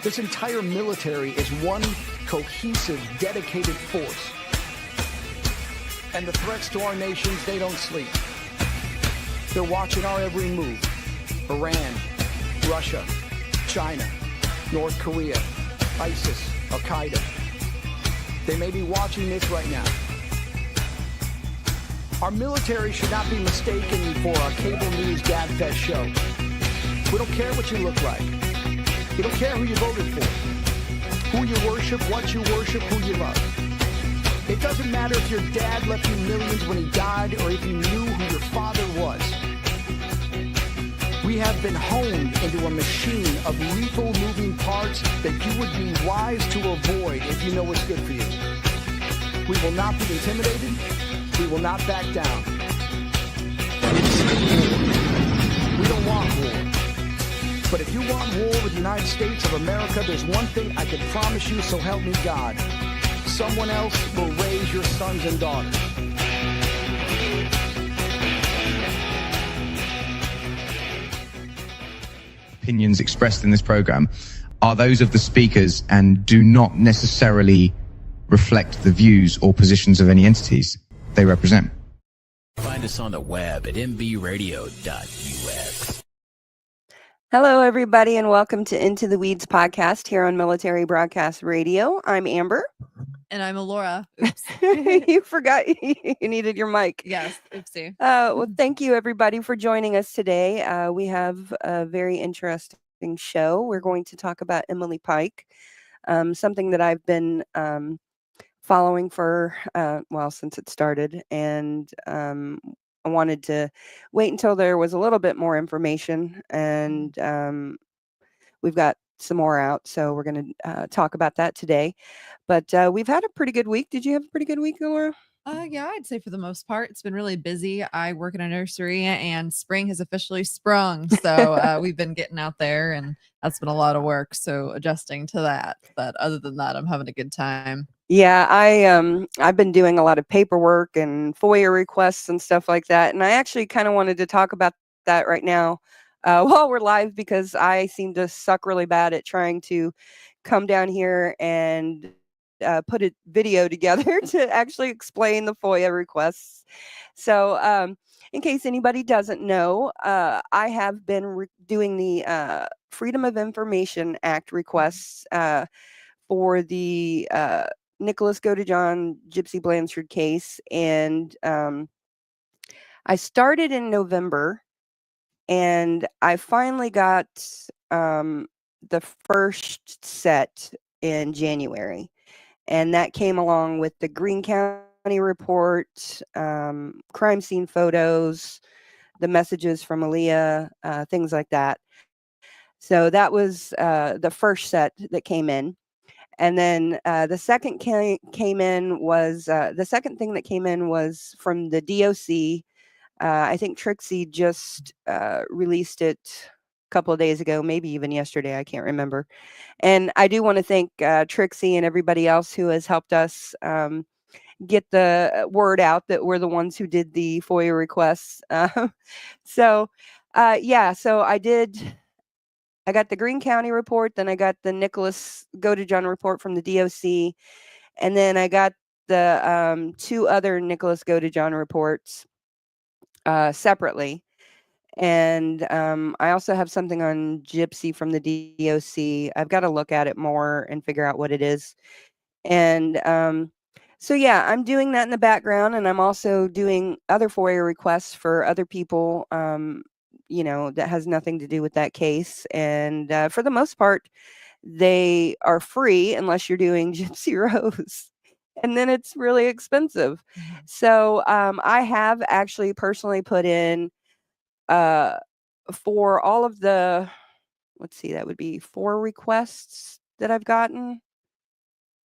This entire military is one cohesive, dedicated force. And the threats to our nations, they don't sleep. They're watching our every move. Iran, Russia, China, North Korea, ISIS, Al-Qaeda. They may be watching this right now. Our military should not be mistaken for a cable news gabfest show. We don't care what you look like. We don't care who you voted for, who you worship, what you worship, who you love. It doesn't matter if your dad left you millions when he died or if you knew who your father was. We have been honed into a machine of lethal moving parts that you would be wise to avoid if you know what's good for you. We will not be intimidated. We will not back down. We don't want war. But if you want war with the United States of America, there's one thing I can promise you, so help me God. Someone else will raise your sons and daughters. Opinions expressed in this program are those of the speakers and do not necessarily reflect the views or positions of any entities they represent. Find us on the web at mbradio.us. Hello, everybody, and welcome to Into the Weeds podcast here on Military Broadcast Radio. I'm Amber. And I'm Alora. Oops. You forgot you needed your mic. Yes, oopsie. Well, thank you, everybody, for joining us today. We have a very interesting show. We're going to talk about Emily Pike, something that I've been following for, since it started. And I wanted to wait until there was a little bit more information, and we've got some more out, so we're going to talk about that today. But we've had a pretty good week. Did you have a pretty good week, Laura? Yeah, I'd say for the most part, it's been really busy. I work in a nursery, and spring has officially sprung. So we've been getting out there, and that's been a lot of work. So adjusting to that. But other than that, I'm having a good time. Yeah, I've been doing a lot of paperwork and FOIA requests and stuff like that. And I actually kind of wanted to talk about that right now while we're live, because I seem to suck really bad at trying to come down here and put a video together to actually explain the FOIA requests. So in case anybody doesn't know, I have been doing the Freedom of Information Act requests for the Nicholas Godejohn Gypsy Blanchard case. And I started in November, and I finally got the first set in January. And that came along with the Greene County report, crime scene photos, the messages from Aaliyah, things like that. So that was the first set that came in. And then the second came in was the second thing that came in was from the DOC. I think Trixie just released it a couple of days ago, maybe even yesterday. I can't remember. And I do want to thank Trixie and everybody else who has helped us get the word out that we're the ones who did the FOIA requests. So I got the Greene County report, then I got the Nicholas Godejohn report from the DOC, and then I got the two other Nicholas Godejohn reports separately. And I also have something on Gypsy from the DOC. I've got to look at it more and figure out what it is. And so, yeah, I'm doing that in the background, and I'm also doing other FOIA requests for other people, that has nothing to do with that case. And for the most part, they are free unless you're doing Gypsy Rose. And then it's really expensive. Mm-hmm. So I have actually personally put in for all of the, that would be 4 requests that I've gotten.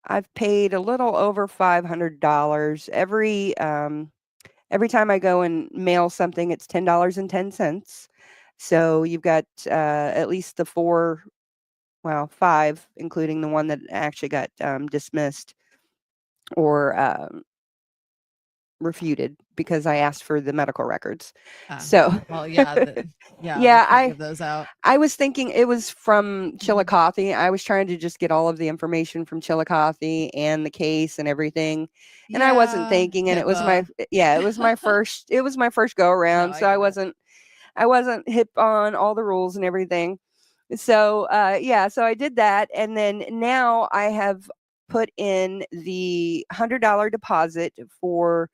I've paid a little over $500 every time I go and mail something. It's $10.10. So you've got at least the 5, including the one that actually got dismissed or refuted because I asked for the medical records. Ah, So well, yeah, yeah, we yeah, can't give those out. I was thinking it was from Chillicothe. I was trying to just get all of the information from Chillicothe and the case and everything. And I wasn't Yeah, thinking, and it was my first go No, around. I So I get it. wasn't hip on all the rules and everything. So so I did that, and then now I have put in the $100 deposit for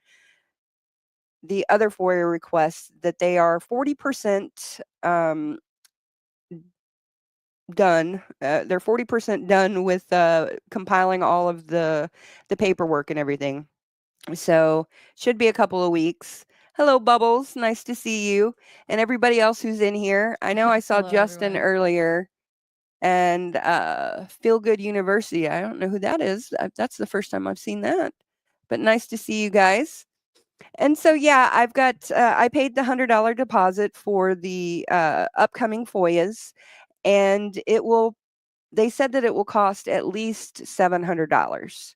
the other FOIA requests that they are 40% done. They're 40% done with compiling all of the paperwork and everything. So should be a couple of weeks. Hello, Bubbles. Nice to see you. And everybody else who's in here. I know I saw Hello, Justin everyone. earlier, and Feel Good University. I don't know who that is. That's the first time I've seen that. But nice to see you guys. And so, yeah, I've got, I paid the $100 deposit for the upcoming FOIAs, and they said that it will cost at least $700.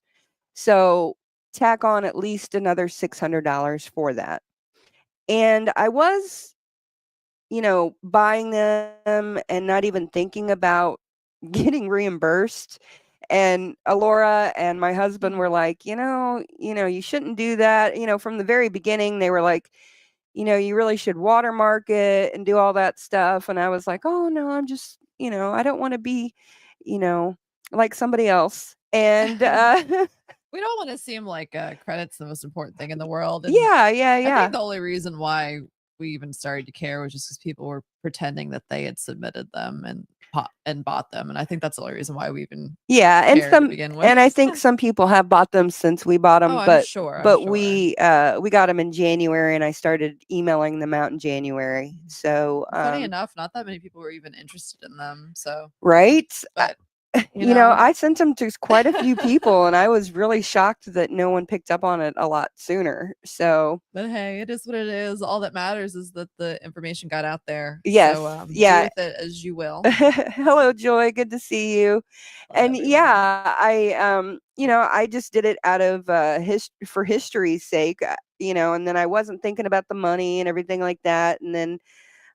So tack on at least another $600 for that. And I was, buying them and not even thinking about getting reimbursed. And Alora and my husband were like, you shouldn't do that. From the very beginning, they were like, you really should watermark it and do all that stuff. And I was like, oh no, I'm just, I don't want to be, like somebody else. And We don't want to seem like credit's the most important thing in the world. And yeah. I think the only reason why we even started to care was just because people were pretending that they had submitted them and bought them, and I think that's the only reason why we even cared to begin with. And I think some people have bought them since we bought them. Oh, I'm but sure. we got them in January, and I started emailing them out in January. So funny enough, not that many people were even interested in them. So right. But I sent them to quite a few people, and I was really shocked that no one picked up on it a lot sooner. So, but hey, it is what it is. All that matters is that the information got out there. Yes, so, do yeah. with it as you will. Hello, Joy. Good to see you. And yeah, I just did it out of for history's sake, and then I wasn't thinking about the money and everything like that. And then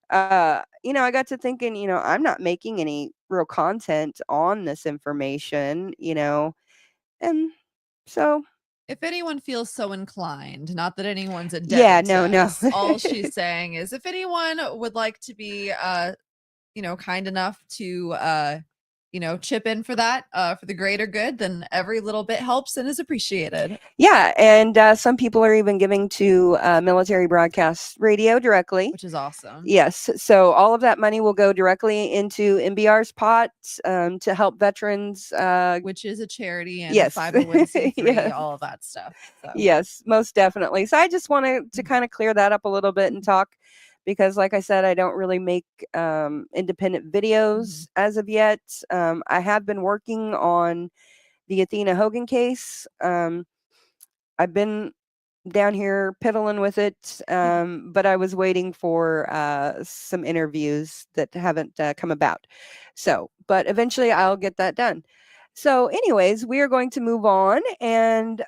I got to thinking, I'm not making any real content on this information, and so if anyone feels so inclined, not that anyone's indebted yeah, to no. us, all she's saying is if anyone would like to be kind enough to chip in for that, for the greater good, then every little bit helps and is appreciated. Yeah, and some people are even giving to Military Broadcast Radio directly, which is awesome. Yes, so all of that money will go directly into MBR's pot to help veterans, which is a charity and yes. 501c3, Yes. all of that stuff. So. Yes, most definitely. So I just wanted to kind of clear that up a little bit and talk, because like I said, I don't really make independent videos as of yet. I have been working on the Athena Hogan case. I've been down here piddling with it, but I was waiting for some interviews that haven't come about. So, but eventually I'll get that done. So anyways, we are going to move on, and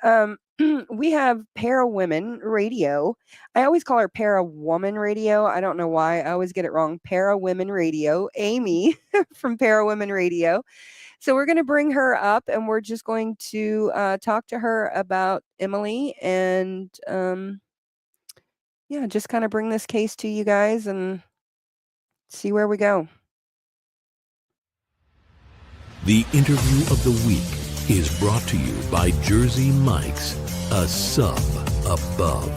we have ParaWomen Radio. I always call her ParaWoman Radio. I don't know why. I always get it wrong. ParaWomen Radio. Amy from ParaWomen Radio. So we're going to bring her up, and we're just going to talk to her about Emily, and just kind of bring this case to you guys and see where we go. The interview of the week is brought to you by Jersey Mike's, a sub above.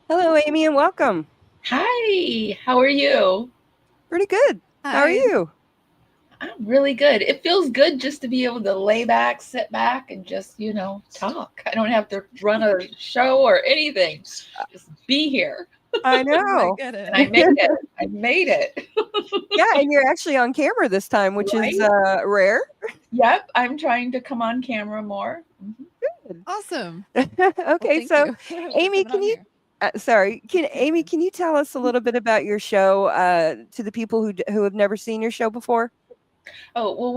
Hello, Amy, and welcome. Hi, how are you? Pretty good. Hi. How are you? I'm really good. It feels good just to be able to lay back, sit back, and just, talk. I don't have to run a show or anything. Just be here. I know. And I made it. I made it. Yeah, and you're actually on camera this time, which is rare. Yep, I'm trying to come on camera more. Good. Awesome. Okay, so Amy, can you? Amy, can you tell us a little bit about your show to the people who have never seen your show before? Oh, well,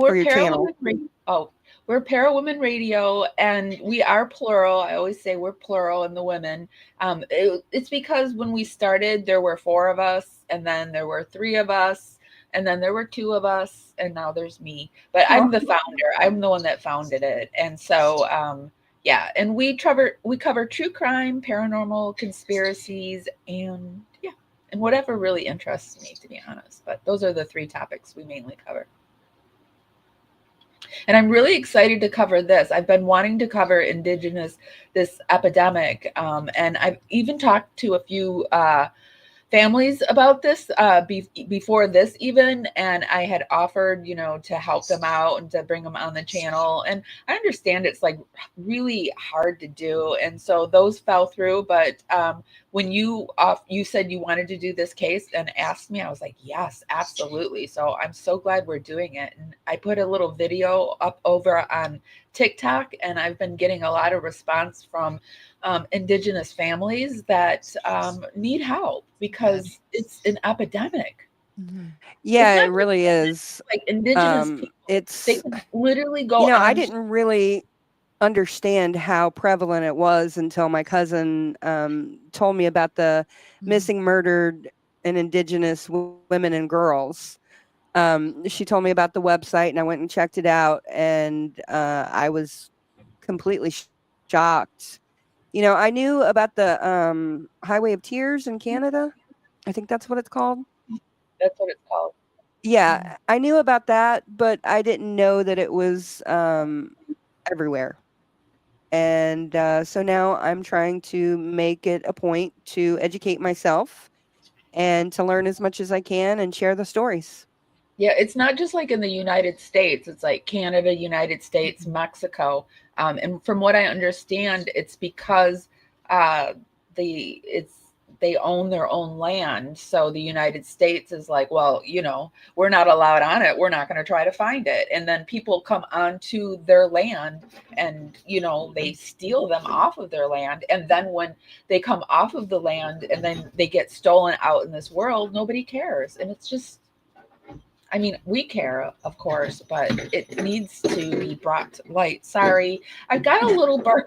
we're We're ParaWomen Radio, and we are plural. I always say we're plural in the women. It's because when we started, there were 4 of us, and then there were 3 of us, and then there were 2 of us, and now there's me. But I'm the founder. I'm the one that founded it. And so, yeah, and we cover true crime, paranormal, conspiracies, and and whatever really interests me, to be honest. But those are the 3 topics we mainly cover. And I'm really excited to cover this. I've been wanting to cover this epidemic. And I've even talked to a few families about this before this even, and I had offered, to help them out and to bring them on the channel. And I understand it's like really hard to do, and so those fell through. But when you said you wanted to do this case and asked me, I was like, yes, absolutely. So I'm so glad we're doing it. And I put a little video up over on TikTok, and I've been getting a lot of response from Indigenous families that need help because it's an epidemic. Yeah, it really is. Like Indigenous people, they can literally go. I didn't really understand how prevalent it was until my cousin told me about the missing, murdered, and Indigenous women and girls. She told me about the website, and I went and checked it out, and I was completely shocked. I knew about the Highway of Tears in Canada. I think that's what it's called. That's what it's called. Yeah, I knew about that, but I didn't know that it was everywhere. And so now I'm trying to make it a point to educate myself and to learn as much as I can and share the stories. Yeah, it's not just like in the United States. It's like Canada, United States, Mexico. And from what I understand, it's because they own their own land. So the United States is like, well, we're not allowed on it. We're not going to try to find it. And then people come onto their land and, they steal them off of their land. And then when they come off of the land and then they get stolen out in this world, nobody cares. And it's just, we care, of course, but it needs to be brought to light. Sorry, I've got a little bird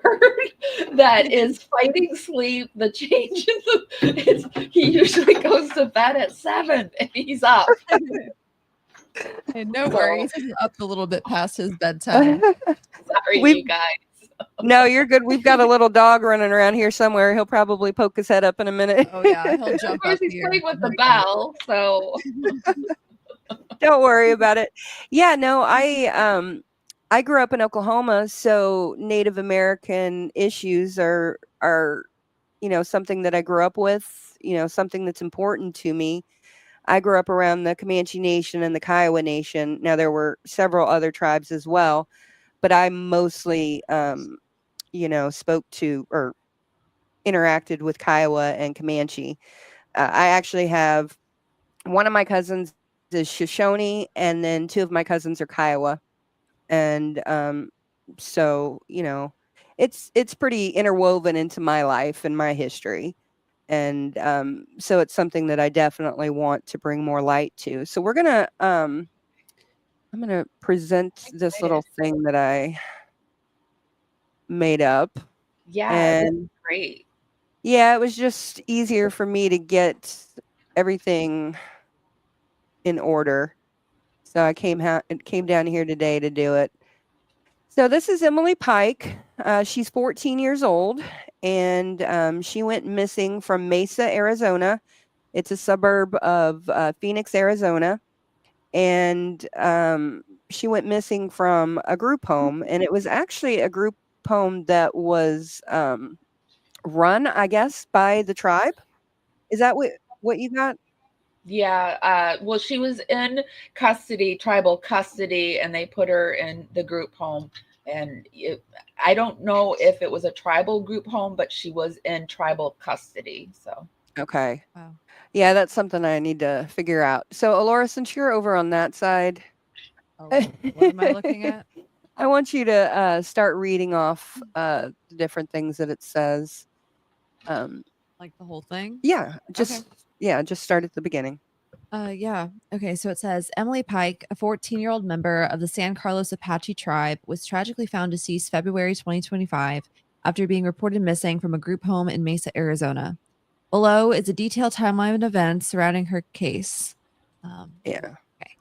that is fighting sleep. The change he usually goes to bed at 7 and he's up. Hey, no worries, he's up a little bit past his bedtime. Sorry, you guys. No, you're good. We've got a little dog running around here somewhere. He'll probably poke his head up in a minute. Oh yeah, he'll jump up he's here. playing with the bell, so... Don't worry about it. Yeah, no, I grew up in Oklahoma, so Native American issues are something that I grew up with, something that's important to me. I grew up around the Comanche Nation and the Kiowa Nation. Now there were several other tribes as well, but I mostly spoke to or interacted with Kiowa and Comanche. I actually have one of my cousins is Shoshone, and then 2 of my cousins are Kiowa, and so it's pretty interwoven into my life and my history, and so it's something that I definitely want to bring more light to. So I'm gonna present this little thing that I made up. Yeah, and that's great. Yeah, it was just easier for me to get everything in order. So I came down here today to do it. So this is Emily Pike. She's 14 years old, and she went missing from Mesa, Arizona. It's a suburb of Phoenix, Arizona. And she went missing from a group home, and it was actually a group home that was run, I guess, by the tribe. Is that what you got? Yeah, well, she was in custody, tribal custody, and they put her in the group home. And I don't know if it was a tribal group home, but she was in tribal custody. So okay, wow. Yeah, that's something I need to figure out. So, Alora, since you're over on that side, what am I looking at? I want you to start reading off the different things that it says. Like the whole thing? Yeah, just start at the beginning. Yeah. Okay. So it says Emily Pike, a 14-year-old member of the San Carlos Apache tribe, was tragically found deceased February 2025 after being reported missing from a group home in Mesa, Arizona. Below is a detailed timeline of events surrounding her case. Yeah. Okay.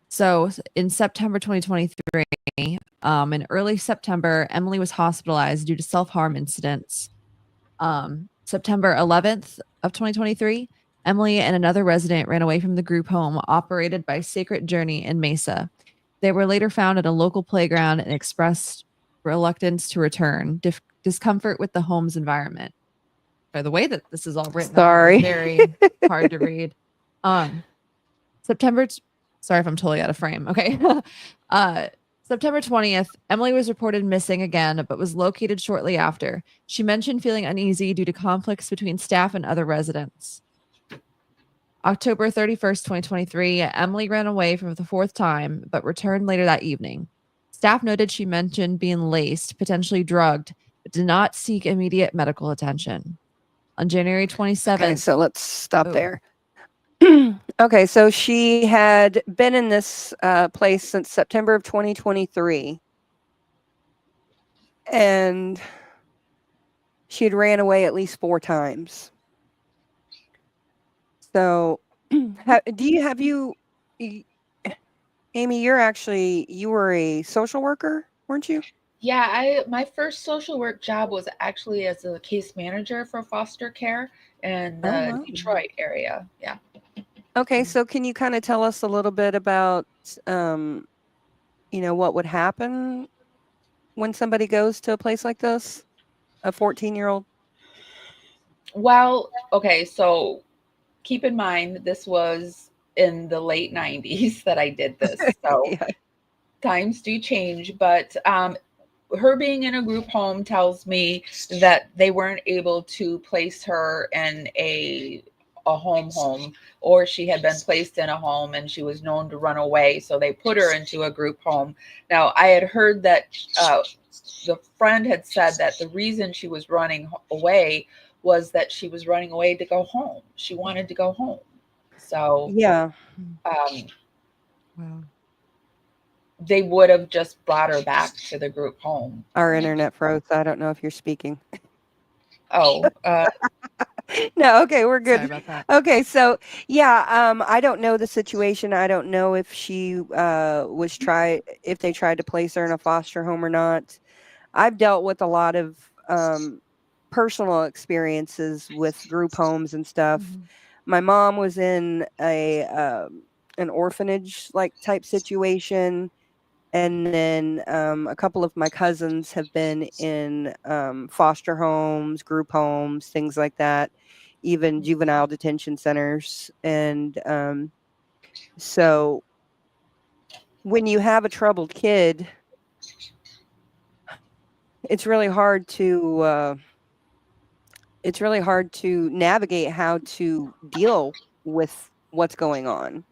So in September 2023, in early September, Emily was hospitalized due to self-harm incidents. September 11th of 2023, Emily and another resident ran away from the group home operated by Sacred Journey in Mesa. They were later found at a local playground and expressed reluctance to return, discomfort with the home's environment. By the way that this is all written out, Sorry. it's very hard to read. Sorry if I'm totally out of frame. Okay. September 20th, Emily was reported missing again, but was located shortly after. She mentioned feeling uneasy due to conflicts between staff and other residents. October 31st, 2023, Emily ran away for the fourth time, but returned later that evening. Staff noted she mentioned being laced, potentially drugged, but did not seek immediate medical attention. On January 27th. Okay, so let's stop there. Okay, so she had been in this place since September of 2023. And she had ran away at least 4 times. So, Amy, you were a social worker, weren't you? Yeah, my first social work job was actually as a case manager for foster care in the Detroit area. Yeah. Okay, so can you kind of tell us a little bit about, what would happen when somebody goes to a place like this, a 14-year-old? Well, okay, so keep in mind this was in the late 90s that I did this. So Yeah. Times do change, but her being in a group home tells me that they weren't able to place her in a home, or she had been placed in a home and she was known to run away. So they put her into a group home. Now, I had heard that the friend had said that the reason she was running away was that she was running away to go home. She wanted to go home. So yeah. Wow. They would have just brought her back to the group home. Our internet froze. I don't know if you're speaking. Oh, no, okay, we're good. Sorry about that. Okay, so yeah, I don't know the situation. I don't know if she if they tried to place her in a foster home or not. I've dealt with a lot of personal experiences with group homes and stuff. Mm-hmm. My mom was in an orphanage like type situation. And then a couple of my cousins have been in foster homes, group homes, things like that, even juvenile detention centers. And so when you have a troubled kid, it's really hard to navigate how to deal with what's going on,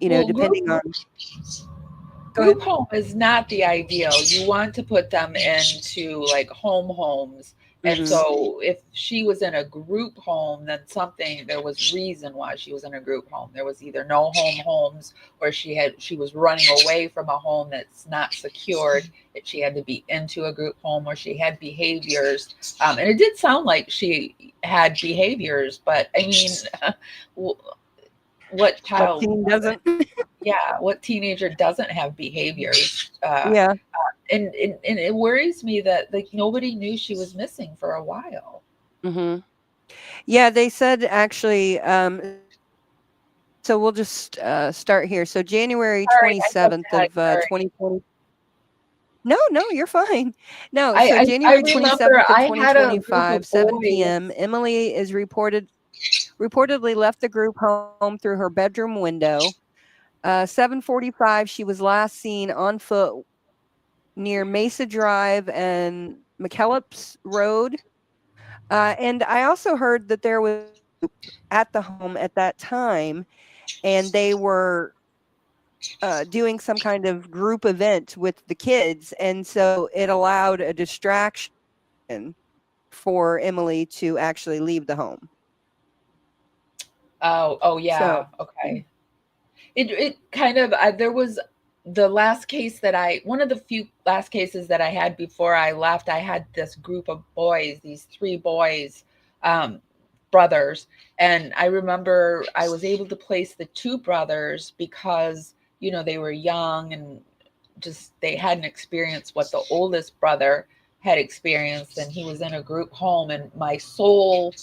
depending on. Group home is not the ideal. You want to put them into like homes. And so if she was in a group home, then there was reason why she was in a group home. There was either no homes, or she was running away from a home that's not secured, that she had to be into a group home, or she had behaviors. And it did sound like she had behaviors, but I mean, what child doesn't? Yeah, what teenager doesn't have behaviors? Yeah. And it worries me that like nobody knew she was missing for a while. Mm-hmm. Yeah, they said actually. So we'll just start here. So January 27th of 2020. No, you're fine. No, so January 27th of 2025, 7 p.m. Emily is reportedly left the group home through her bedroom window. 7:45, she was last seen on foot near Mesa Drive and McKellips Road. And I also heard that there was a group at the home at that time, and they were doing some kind of group event with the kids. And so it allowed a distraction for Emily to actually leave the home. Oh yeah. So, okay. It kind of, there was the last case that one of the few last cases that I had before I left. I had this group of boys, these 3 boys, brothers. And I remember I was able to place the 2 brothers because, they were young and just, they hadn't experienced what the oldest brother had experienced, and he was in a group home, and my sole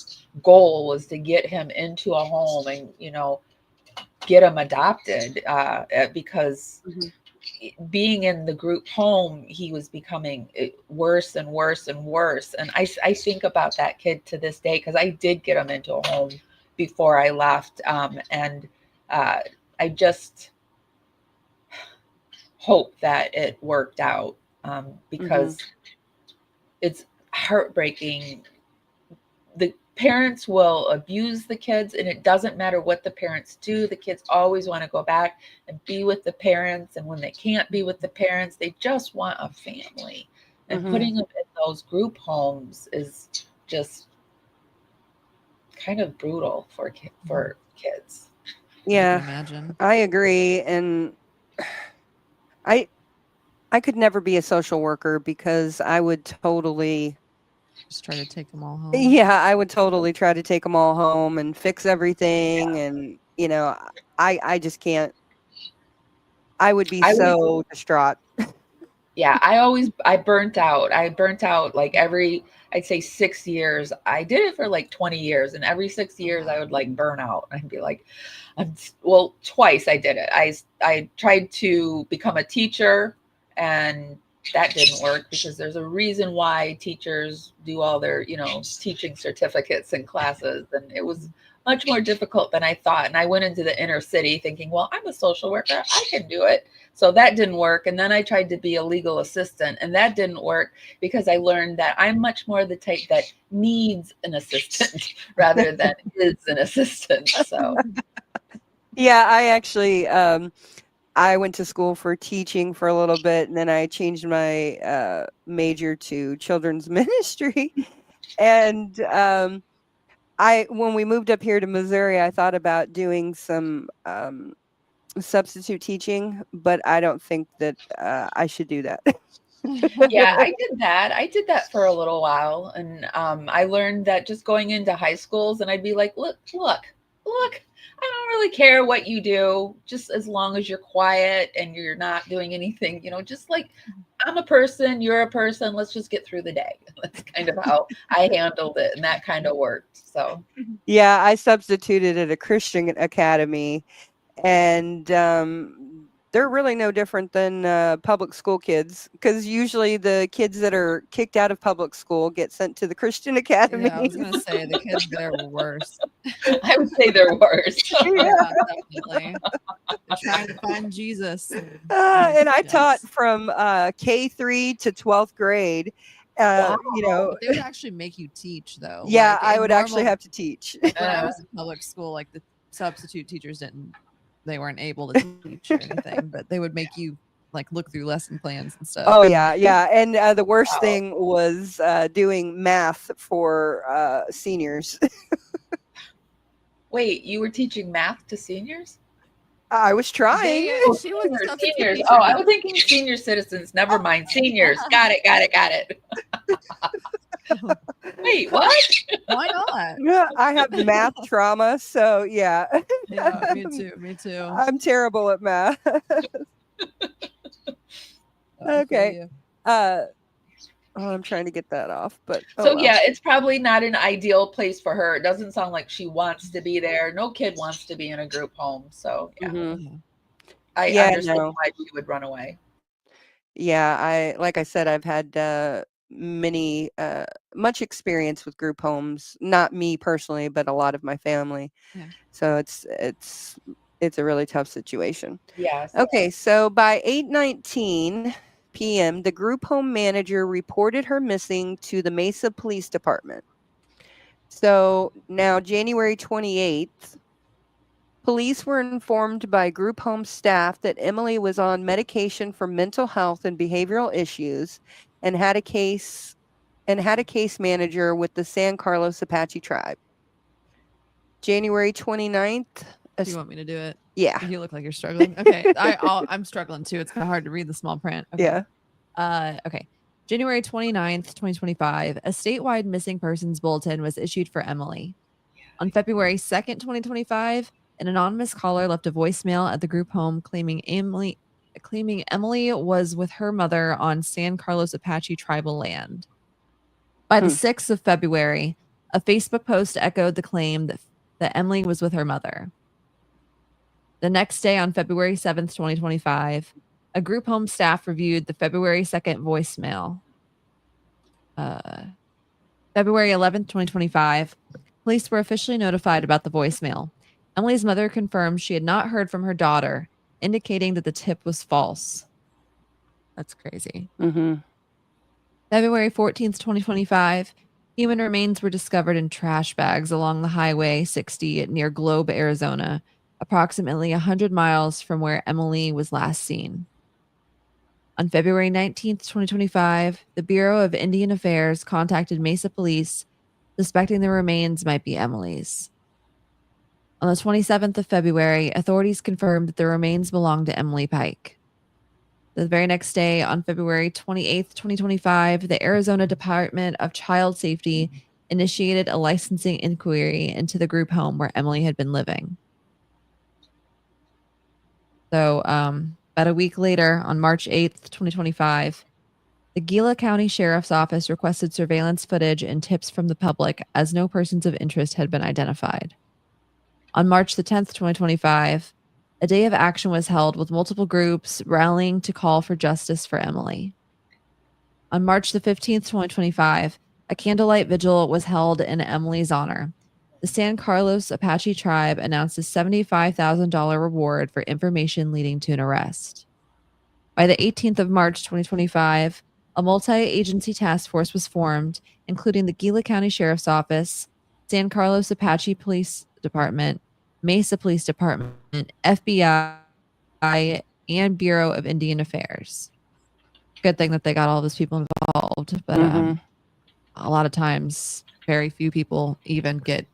goal was to get him into a home and get him adopted, because being in the group home, he was becoming worse and worse and worse. And I think about that kid to this day, because I did get him into a home before I left, and I just hope that it worked out, because it's heartbreaking. The parents will abuse the kids, and it doesn't matter what the parents do. The kids always want to go back and be with the parents. And when they can't be with the parents, they just want a family. And putting them in those group homes is just kind of brutal for kids. Yeah, Imagine. I agree. And I could never be a social worker because I would totally Just try to take them all home. Yeah, I would totally try to take them all home and fix everything. And, I just can't. I would be so distraught. Yeah, I burnt out. I burnt out like I'd say 6 years. I did it for like 20 years. And every 6 years I would like burn out. I'd be like, twice I did it. I tried to become a teacher, and that didn't work, because there's a reason why teachers do all their, teaching certificates and classes. And it was much more difficult than I thought. And I went into the inner city thinking, well, I'm a social worker, I can do it. So that didn't work. And then I tried to be a legal assistant, and that didn't work, because I learned that I'm much more the type that needs an assistant rather than is an assistant. So Yeah, I actually, I went to school for teaching for a little bit, and then I changed my major to children's ministry. And when we moved up here to Missouri, I thought about doing some substitute teaching, but I don't think that I should do that. yeah, I did that for a little while. And I learned that just going into high schools, and I'd be like, look, I don't really care what you do, just as long as you're quiet and you're not doing anything, just like, I'm a person, you're a person, let's just get through the day. That's kind of how I handled it, and that kind of worked. So Yeah, I substituted at a Christian academy, and they're really no different than public school kids, because usually the kids that are kicked out of public school get sent to the Christian academy. Yeah, I was going to say the kids there were worse. I would say they're worse. Yeah, definitely. They're trying to find Jesus. And I taught from K3 to 12th grade. Wow. But they would actually make you teach, though. Yeah, Like, I would actually have to teach. When I was in public school, like the substitute teachers they weren't able to teach or anything, but they would make you like look through lesson plans and stuff. Oh yeah. And the worst thing was doing math for seniors. Wait, you were teaching math to seniors? I was trying. She was a substitute Seniors. teacher. Oh, I was thinking senior citizens. Never mind. Seniors. Got it. Wait, what? Why not? Yeah, I have math trauma, so yeah. Yeah, me too. I'm terrible at math. Okay. I'm trying to get that off, but Yeah, it's probably not an ideal place for her. It doesn't sound like she wants to be there. No kid wants to be in a group home. So yeah, I understand why she would run away. Yeah, like I said, I've had much experience with group homes. Not me personally, but a lot of my family. Yeah. So it's a really tough situation. Yes. Okay, so by 8:19 p.m., the group home manager reported her missing to the Mesa Police Department. So now, January 28th, police were informed by group home staff that Emily was on medication for mental health and behavioral issues, and had a case manager with the San Carlos Apache tribe. January 29th. Do you want me to do it? Yeah. You look like you're struggling. Okay. I'm struggling too. It's kind of hard to read the small print. Okay. Yeah. Okay. January 29th, 2025, a statewide missing persons bulletin was issued for Emily. On February 2nd, 2025, an anonymous caller left a voicemail at the group home claiming Emily was with her mother on San Carlos Apache tribal land. By the 6th of February, a Facebook post echoed the claim that Emily was with her mother. The next day, on February 7th, 2025, a group home staff reviewed the February 2nd voicemail. February 11th, 2025, police were officially notified about the voicemail. Emily's mother confirmed she had not heard from her daughter, indicating that the tip was false. That's crazy. Mm-hmm. February 14th, 2025, human remains were discovered in trash bags along the Highway 60 near Globe, Arizona, approximately 100 miles from where Emily was last seen. On February 19th, 2025, the Bureau of Indian Affairs contacted Mesa Police, suspecting the remains might be Emily's. On the 27th of February, authorities confirmed that the remains belonged to Emily Pike. The very next day, on February 28th, 2025, the Arizona Department of Child Safety initiated a licensing inquiry into the group home where Emily had been living. So, about a week later, on March 8th, 2025, the Gila County Sheriff's Office requested surveillance footage and tips from the public as no persons of interest had been identified. On March the 10th, 2025, a day of action was held with multiple groups rallying to call for justice for Emily. On March the 15th, 2025, a candlelight vigil was held in Emily's honor. The San Carlos Apache tribe announced a $75,000 reward for information leading to an arrest. By the 18th of March, 2025, a multi-agency task force was formed, including the Gila County Sheriff's Office, San Carlos Apache Police Department, Mesa Police Department, FBI, and Bureau of Indian Affairs. Good thing that they got all those people involved, but a lot of times, very few people even get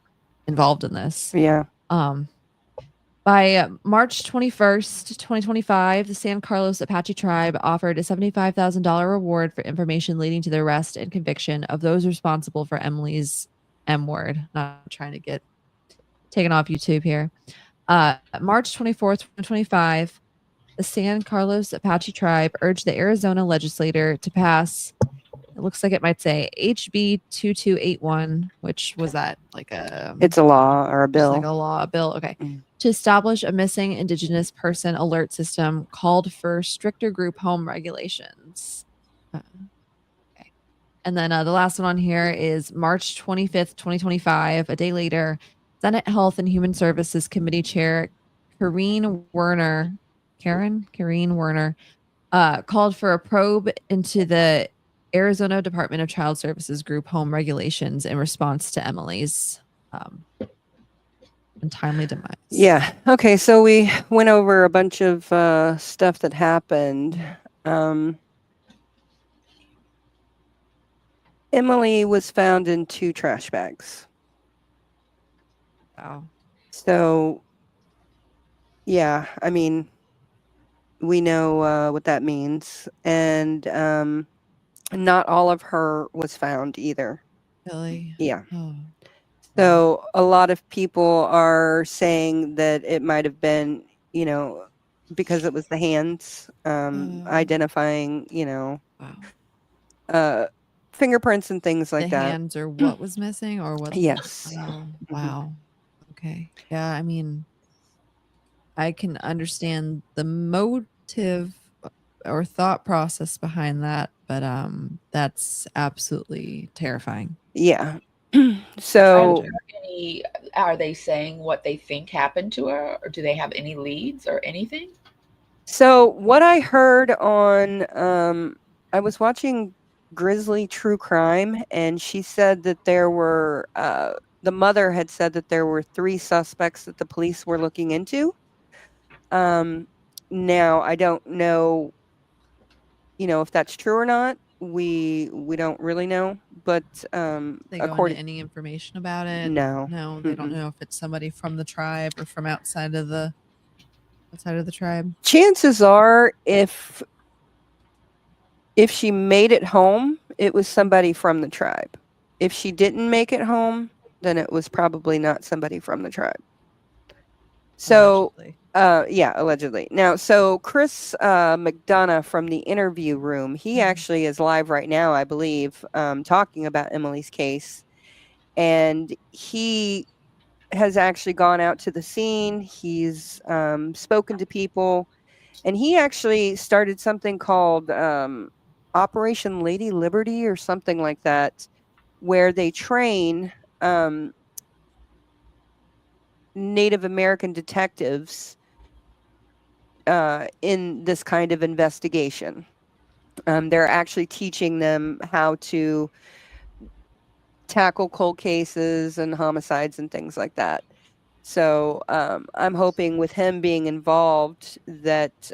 involved in this. Yeah. By March 21st, 2025, the San Carlos Apache tribe offered a $75,000 reward for information leading to the arrest and conviction of those responsible for Emily's M-word. Not trying to get taken off YouTube here. March 24th, 2025, the San Carlos Apache tribe urged the Arizona legislature to pass, it looks like it might say HB 2281, which was that like a... It's a law or a bill. Like a bill, okay. To establish a missing Indigenous person alert system called for stricter group home regulations. Okay. And then the last one on here is March 25th, 2025. A day later, Senate Health and Human Services Committee Chair Karine Werner called for a probe into the Arizona Department of Child Services group home regulations in response to Emily's untimely demise. Yeah. Okay. So we went over a bunch of stuff that happened. Emily was found in 2 trash bags. Wow. So, yeah, I mean, we know what that means. And not all of her was found either. Really? Yeah. Oh. So a lot of people are saying that it might have been, because it was the hands, identifying, Wow. Fingerprints and things like the that. hands or what was missing or what? Yes. Oh, wow. Okay. Yeah. I mean, I can understand the motive or thought process behind that, but that's absolutely terrifying. Yeah. So are they saying what they think happened to her, or do they have any leads or anything? So what I heard on I was watching Grizzly True Crime, and she said that there were the mother had said that there were 3 suspects that the police were looking into. Now I don't know, if that's true or not. We don't really know, but They go into any information about it? No. No, they don't know if it's somebody from the tribe or from outside of the outside of the tribe. Chances are, if she made it home, it was somebody from the tribe. If she didn't make it home, then it was probably not somebody from the tribe. So, Allegedly. allegedly. Now, so Chris McDonough from the Interview Room, he actually is live right now, I believe, talking about Emily's case. And he has actually gone out to the scene. He's spoken to people. And he actually started something called Operation Lady Liberty or something like that, where they train Native American detectives in this kind of investigation. They're actually teaching them how to tackle cold cases and homicides and things like that. So I'm hoping with him being involved that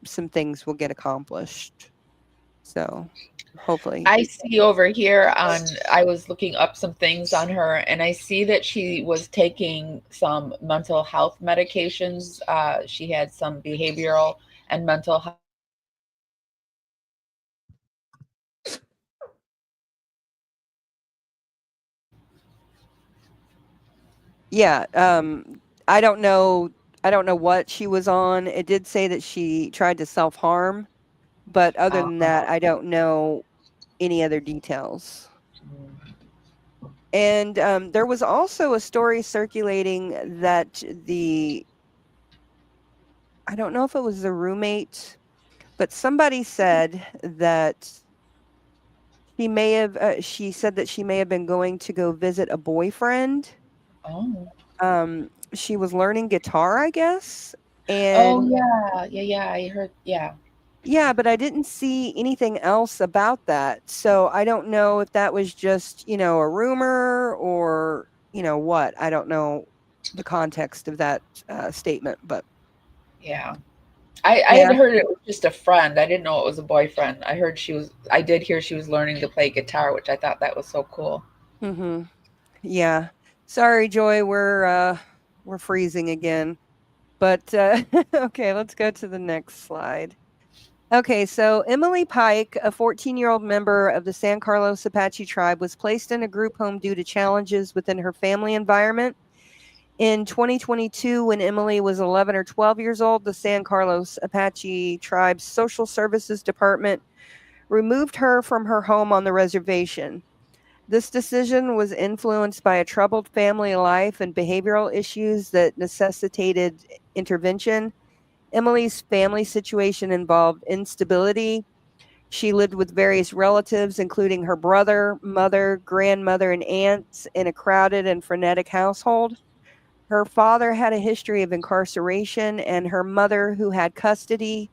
some things will get accomplished. So hopefully. I see over here I was looking up some things on her, and I see that she was taking some mental health medications. She had some behavioral and mental health. Yeah, I don't know what she was on. It did say that she tried to self-harm, but other than that, I don't know any other details. And there was also a story circulating that I don't know if it was the roommate, but somebody said that she said that she may have been going to go visit a boyfriend. Oh. She was learning guitar, I guess. Oh And yeah. I heard. Yeah. yeah, but I didn't see anything else about that. So I don't know if that was just, a rumor or, what. I don't know the context of that statement, but Yeah. I yeah. had heard it was just a friend. I didn't know it was a boyfriend. I did hear she was learning to play guitar, which I thought that was so cool. Mm-hmm. Yeah. Sorry, Joy, we're freezing again. But okay, let's go to the next slide. Okay, so Emily Pike, a 14-year-old member of the San Carlos Apache tribe, was placed in a group home due to challenges within her family environment. In 2022, when Emily was 11 or 12 years old, the San Carlos Apache tribe's social services department removed her from her home on the reservation. This decision was influenced by a troubled family life and behavioral issues that necessitated intervention. Emily's family situation involved instability. She lived with various relatives, including her brother, mother, grandmother, and aunts, in a crowded and frenetic household. Her father had a history of incarceration, and her mother, who had custody,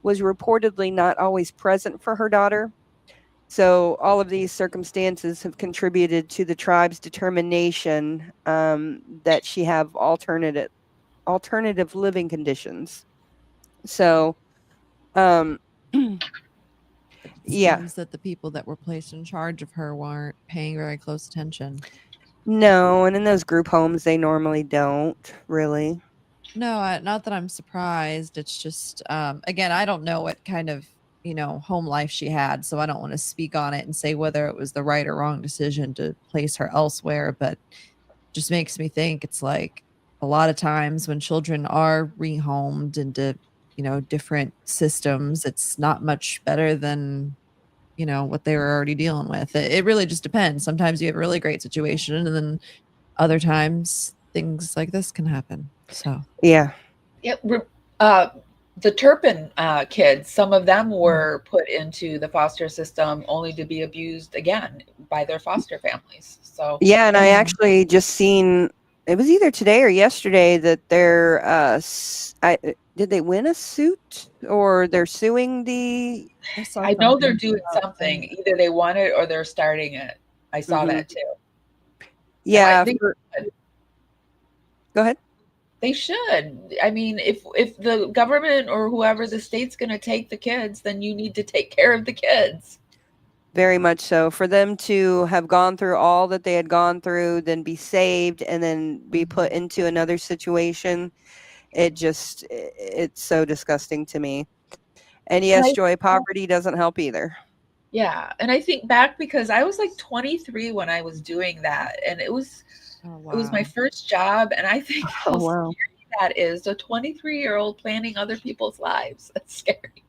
was reportedly not always present for her daughter. So all of these circumstances have contributed to the tribe's determination that she have alternative living conditions. So, yeah. Seems that the people that were placed in charge of her weren't paying very close attention. No, and in those group homes, they normally don't really. No, not that I'm surprised. It's just, again, I don't know what kind of, home life she had, so I don't want to speak on it and say whether it was the right or wrong decision to place her elsewhere, but just makes me think it's like a lot of times when children are rehomed into, different systems, it's not much better than, what they were already dealing with. It really just depends. Sometimes you have a really great situation, and then other times things like this can happen. So yeah. The Turpin kids, some of them were put into the foster system only to be abused again by their foster families. So yeah, and I actually just seen, it was either today or yesterday, that they're did they win a suit or they're suing the? I know they're doing something. Either they won it or they're starting it. I saw that too. Yeah. Go ahead. They should. I mean, if the government or whoever, the state's going to take the kids, then you need to take care of the kids. Very much so. For them to have gone through all that they had gone through, then be saved, and then be put into another situation. It's so disgusting to me. And And yes, Joy, poverty doesn't help either. Yeah. And I think back because I was like 23 when I was doing that. And it was my first job. And I think how scary that is. A 23-year-old planning other people's lives. That's scary.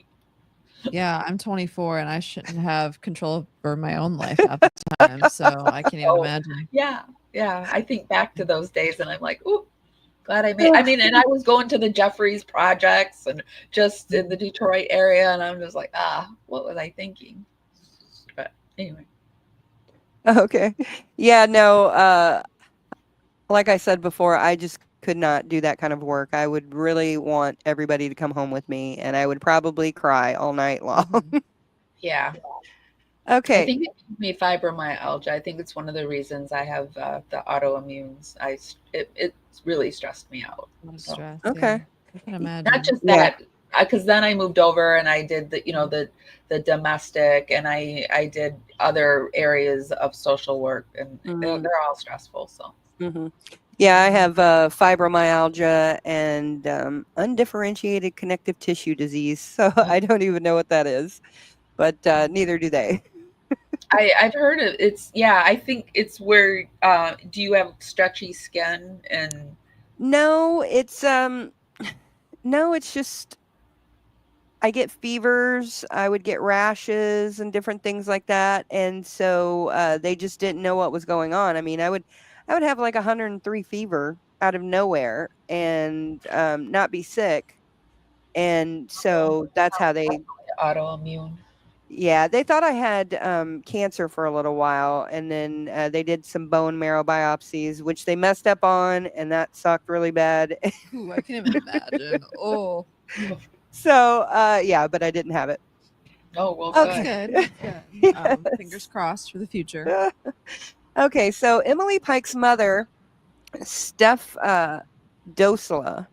Yeah, I'm 24 and I shouldn't have control over my own life at the time. So I can't even imagine. Yeah. Yeah. I think back to those days and I'm like, ooh, glad and I was going to the Jeffries projects and just in the Detroit area. And I'm just like, what was I thinking? But anyway. Okay. Yeah, no, like I said before, I just could not do that kind of work. I would really want everybody to come home with me, and I would probably cry all night long. Yeah. Okay. I think it gives me fibromyalgia. I think it's one of the reasons I have the autoimmunes. It really stressed me out. Stress, okay. I can imagine. Not just that, because then I moved over and I did the domestic, and I did other areas of social work, and they're all stressful. So. Mm-hmm. Yeah, I have fibromyalgia and undifferentiated connective tissue disease. So I don't even know what that is, but neither do they. I've heard of it's. Yeah, I think it's where. Do you have stretchy skin and? No, it's just I get fevers. I would get rashes and different things like that, and so they just didn't know what was going on. I mean, I would have like 103 fever out of nowhere and not be sick, and so that's how they autoimmune. Yeah, they thought I had cancer for a little while, and then they did some bone marrow biopsies, which they messed up on, and that sucked really bad. Ooh, I can't even imagine. Oh. So, yeah, but I didn't have it. Oh, well, good. That's good. Yes. Fingers crossed for the future. Okay, so Emily Pike's mother, Steph Docella,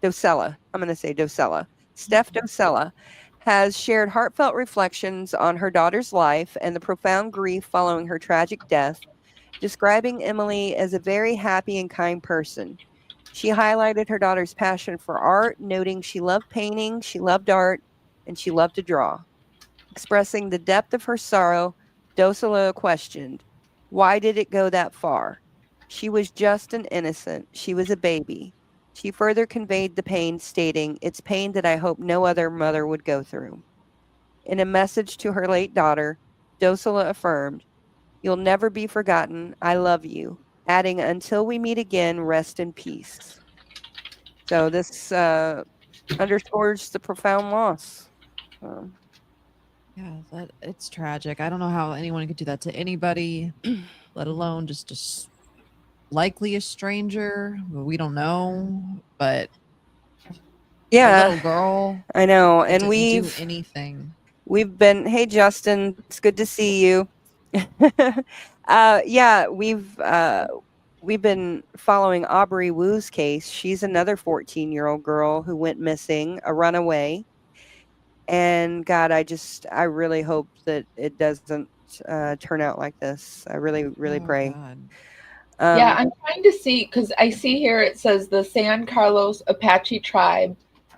I'm going to say Docella, Steph Docella, has shared heartfelt reflections on her daughter's life and the profound grief following her tragic death, describing Emily as a very happy and kind person. She highlighted her daughter's passion for art, noting she loved painting, she loved art, and she loved to draw. Expressing the depth of her sorrow, Docella questioned, "Why did it go that far? She was just an innocent. She was a baby." She further conveyed the pain, stating, "It's pain that I hope no other mother would go through." In a message to her late daughter, Docella affirmed, "You'll never be forgotten. I love you," adding, "Until we meet again, rest in peace." So this underscores the profound loss. Yeah, it's tragic. I don't know how anyone could do that to anybody, let alone just likely a stranger. We don't know, but yeah, a little girl. I know, and do anything. We've been. Hey, Justin, it's good to see you. Yeah, we've been following Aubrey Wu's case. She's another 14-year-old girl who went missing, a runaway. And God, I really hope that it doesn't turn out like this. I really, really pray. God. Yeah, I'm trying to see because I see here it says the San Carlos Apache tribe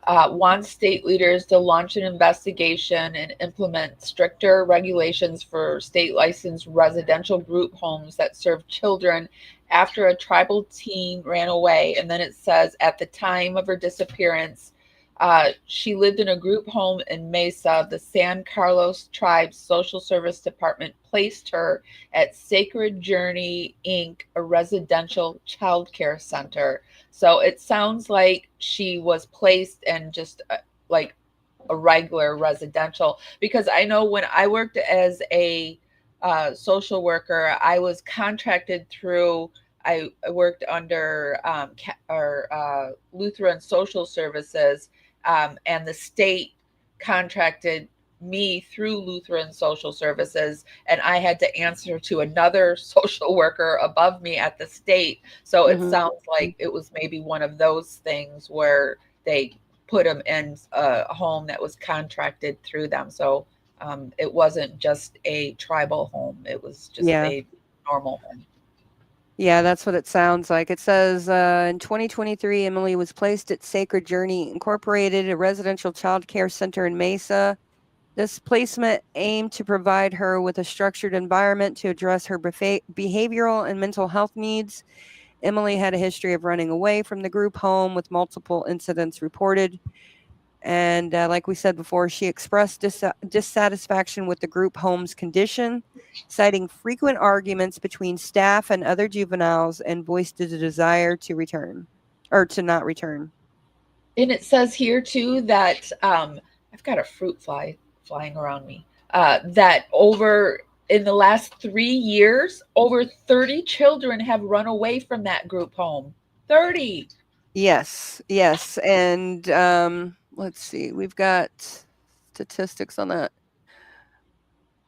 wants state leaders to launch an investigation and implement stricter regulations for state licensed residential group homes that serve children after a tribal teen ran away. And then it says at the time of her disappearance, she lived in a group home in Mesa. The San Carlos Tribe's Social Service Department placed her at Sacred Journey, Inc., a residential child care center. So it sounds like she was placed in just like a regular residential, because I know when I worked as a social worker, I was contracted through, I worked under Lutheran Social Services, and the state contracted me through Lutheran Social Services, and I had to answer to another social worker above me at the state. So it sounds like it was maybe one of those things where they put them in a home that was contracted through them. So it wasn't just a tribal home. It was just a normal home. Yeah, that's what it sounds like. It says in 2023, Emily was placed at Sacred Journey Incorporated, a residential child care center in Mesa. This placement aimed to provide her with a structured environment to address her behavioral and mental health needs. Emily had a history of running away from the group home with multiple incidents reported. And like we said before, she expressed dissatisfaction with the group home's condition, citing frequent arguments between staff and other juveniles, and voiced a desire to return or to not return. And it says here too that I've got a fruit fly flying around me. That over in the last 3 years, over 30 children have run away from that group home. 30. Yes, yes. And let's see, we've got statistics on that.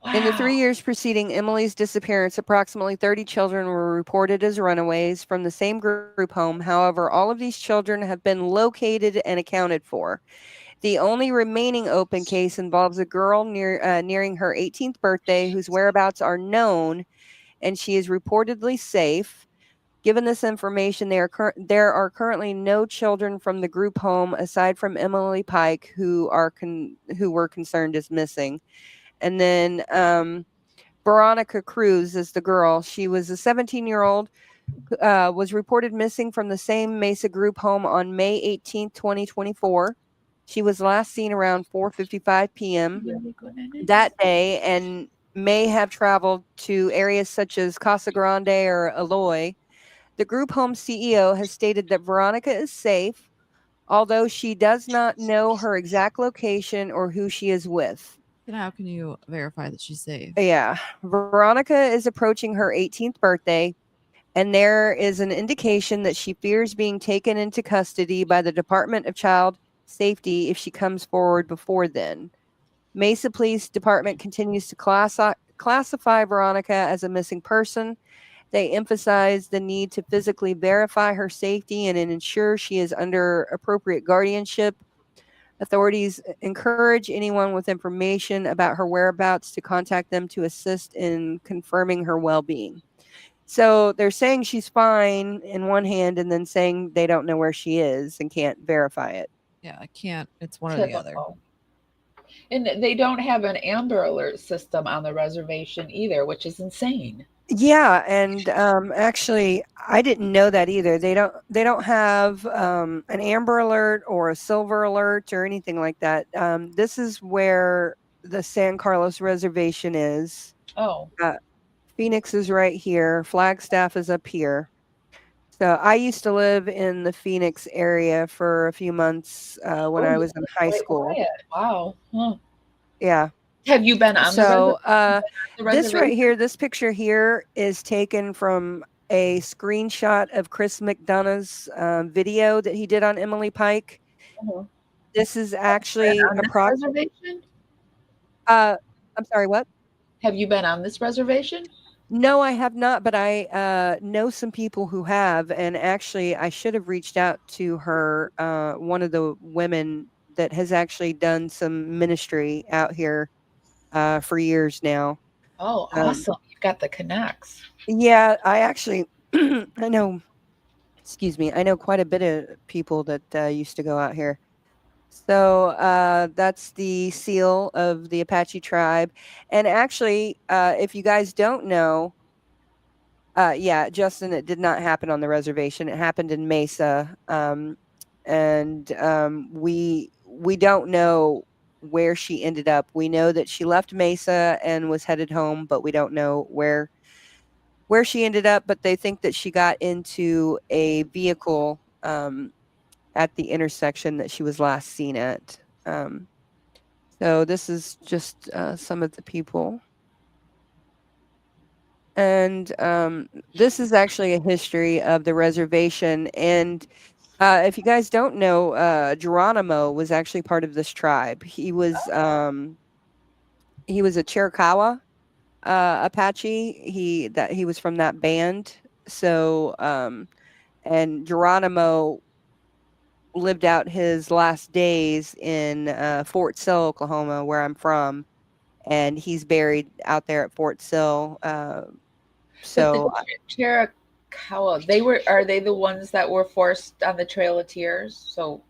Wow. In the 3 years preceding Emily's disappearance, approximately 30 children were reported as runaways from the same group home. However, all of these children have been located and accounted for. The only remaining open case involves a girl nearing her 18th birthday whose whereabouts are known, and she is reportedly safe. Given this information, there are currently no children from the group home aside from Emily Pike who were concerned as missing. And then Veronica Cruz is the girl. She was a 17-year-old, was reported missing from the same Mesa group home on May 18th, 2024. She was last seen around 4:55 p.m. that day and may have traveled to areas such as Casa Grande or Eloy. The group home CEO has stated that Veronica is safe, although she does not know her exact location or who she is with. And how can you verify that she's safe? Yeah. Veronica is approaching her 18th birthday, and there is an indication that she fears being taken into custody by the Department of Child Safety if she comes forward before then. Mesa Police Department continues to classify Veronica as a missing person. They emphasize the need to physically verify her safety and ensure she is under appropriate guardianship. Authorities encourage anyone with information about her whereabouts to contact them to assist in confirming her well-being. So they're saying she's fine in one hand and then saying they don't know where she is and can't verify it. Yeah, I can't. It's one or the other. And they don't have an Amber Alert system on the reservation either, which is insane. Yeah, and actually, I didn't know that either. They don't have an Amber Alert or a Silver Alert or anything like that. This is where the San Carlos Reservation is. Oh. Phoenix is right here. Flagstaff is up here. So I used to live in the Phoenix area for a few months when I was in high school. Quiet. Wow. Huh. Yeah. Have you been on the this right here, this picture here is taken from a screenshot of Chris McDonough's video that he did on Emily Pike. Uh-huh. This is actually a reservation. I'm sorry, what? Have you been on this reservation? No, I have not, but I know some people who have, and actually I should have reached out to her, one of the women that has actually done some ministry out here for years now. Oh, awesome. You've got the connects. Yeah, I actually, I know quite a bit of people that used to go out here. So that's the seal of the Apache tribe. And actually, if you guys don't know, yeah, Justin, it did not happen on the reservation. It happened in Mesa. We don't know where she ended up. We know that she left Mesa and was headed home, but we don't know where she ended up. But they think that she got into a vehicle at the intersection that she was last seen at. So this is just some of the people. And this is actually a history of the reservation. And if you guys don't know, Geronimo was actually part of this tribe. He was a Chiricahua Apache. He was from that band. So and Geronimo lived out his last days in Fort Sill, Oklahoma, where I'm from, and he's buried out there at Fort Sill. So the Chiricahua. Are they the ones that were forced on the Trail of Tears? So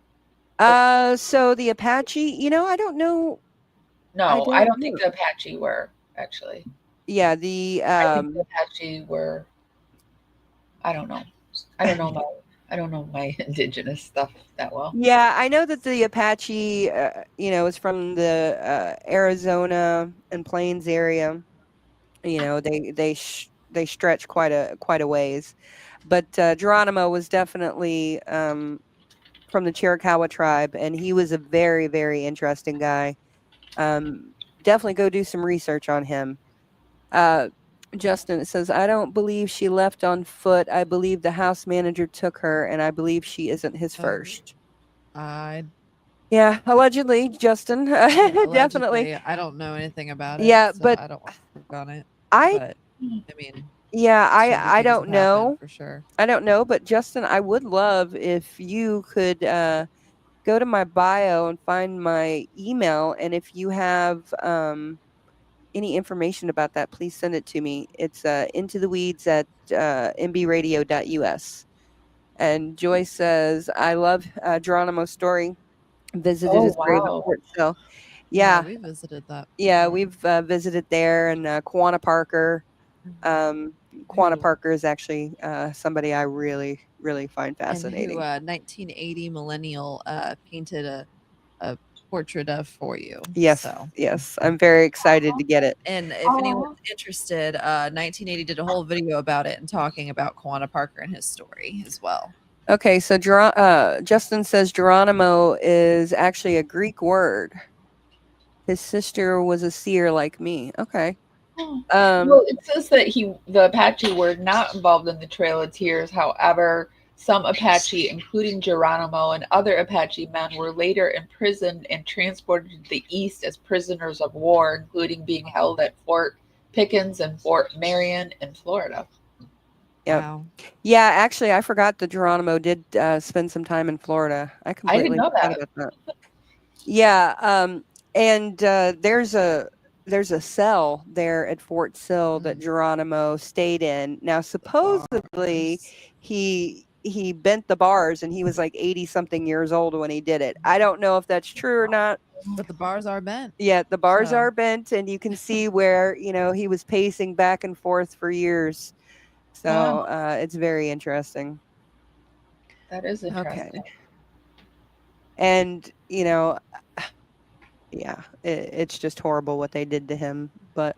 So the Apache, I don't know. no, I don't don't know. think the Apache were actually. Yeah, I think the Apache were. I don't know. I don't know my indigenous stuff that well. yeah, I know that the Apache, is from the Arizona and Plains area. They stretch quite a ways, but Geronimo was definitely from the Chiricahua tribe, and he was a very, very interesting guy. Definitely go do some research on him. Uh, Justin, it says, I don't believe she left on foot. I believe the house manager took her, and I believe she isn't his first. I Yeah, allegedly, Justin. Definitely. allegedly, I don't know anything about it. Yeah, so but I don't want to speak on it. I But I mean, yeah, shady I things don't have happened know. for sure. I don't know, but Justin, I would love if you could go to my bio and find my email, and if you have any information about that, please send it to me. It's intotheweeds at mbradio.us. And Joyce says, I love Geronimo's story. Visited Oh his grave at wow. Fort Sill. Yeah, Yeah, we visited that. yeah, we've visited there, and Quanah Parker. Quanah Who- Parker is actually somebody I really, really find and who fascinating. 1980 millennial painted a portrait of for you. Yes, So. yes, I'm very excited to get it. And if anyone's interested, 1980 did a whole video about it and talking about Quanah Parker and his story as well. Okay, so Justin says Geronimo is actually a Greek word. His sister was a seer like me. Okay. Well, it says that the Apache were not involved in the Trail of Tears. However, some Apache, including Geronimo and other Apache men, were later imprisoned and transported to the east as prisoners of war, including being held at Fort Pickens and Fort Marion in Florida. Yep. Wow. Yeah, actually, I forgot that Geronimo did spend some time in Florida. I completely didn't know forgot that. about that. Yeah, and there's a cell there at Fort Sill that Geronimo stayed in. Now, supposedly, he bent the bars, and he was like 80 something years old when he did it. I don't know if that's true or not. But the bars are bent. Yeah, the bars So. are bent, and you can see where he was pacing back and forth for years. So it's very interesting. That is interesting. Okay. And yeah, it's just horrible what they did to him. But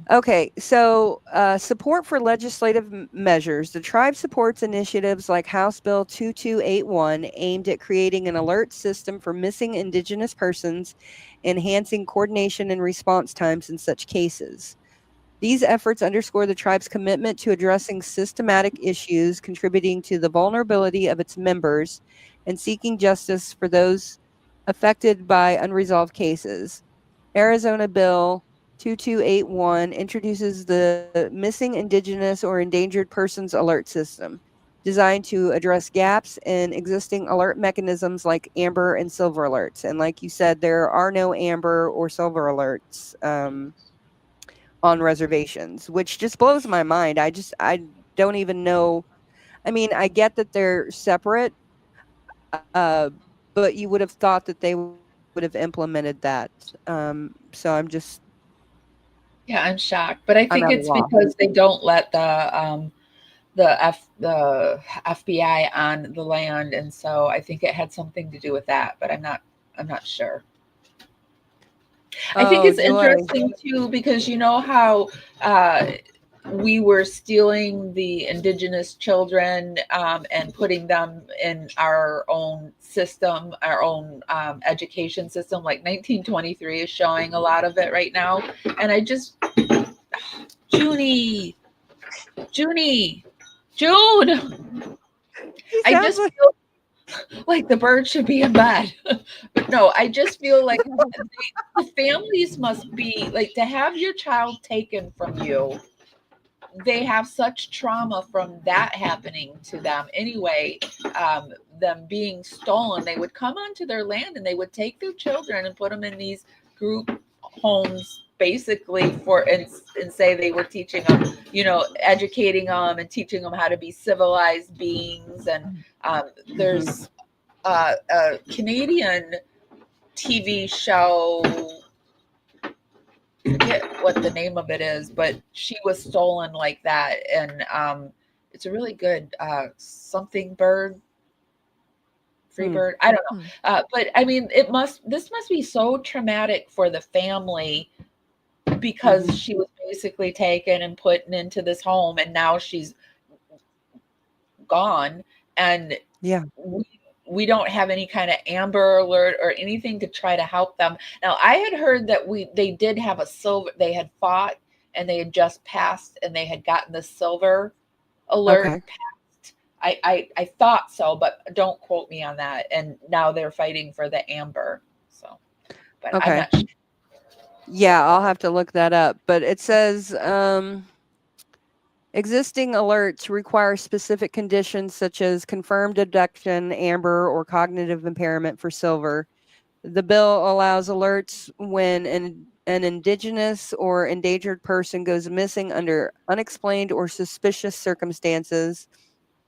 okay, so support for legislative measures. The tribe supports initiatives like House Bill 2281, aimed at creating an alert system for missing Indigenous persons, enhancing coordination and response times in such cases. These efforts underscore the tribe's commitment to addressing systematic issues contributing to the vulnerability of its members and seeking justice for those affected by unresolved cases. Arizona Bill 2281 introduces the Missing Indigenous or Endangered Persons Alert System, designed to address gaps in existing alert mechanisms like Amber and Silver alerts. And like you said, there are no Amber or Silver alerts on reservations, which just blows my mind. I don't even know. I mean, I get that they're separate, but you would have thought that they would have implemented that. So I'm just. Yeah, I'm shocked, but I think at a it's loss. because they don't let the FBI on the land, and so I think it had something to do with that. But I'm not sure. I think it's interesting too, because you know how we were stealing the Indigenous children and putting them in our own system, our own education system. Like 1923 is showing a lot of it right now, and I just June. I just feel like the bird should be in bed. But no, I just feel like the families must be like, to have your child taken from you. They have such trauma from that happening to them anyway, them being stolen. They would come onto their land and they would take their children and put them in these group homes basically and say they were teaching them, educating them and teaching them how to be civilized beings. And there's a Canadian TV show, I forget what the name of it is, but she was stolen like that. And it's a really good something bird, free bird. I don't know. But I mean, this must be so traumatic for the family, because she was basically taken and put into this home, and now she's gone. And we don't have any kind of Amber Alert or anything to try to help them. Now, I had heard that they did have they had fought and they had just passed, and they had gotten the silver alert passed. I thought so, but don't quote me on that. And now they're fighting for the Amber. So, but I'm not sure. Yeah, I'll have to look that up. But it says existing alerts require specific conditions such as confirmed abduction, amber, or cognitive impairment for silver. The bill allows alerts when an indigenous or endangered person goes missing under unexplained or suspicious circumstances,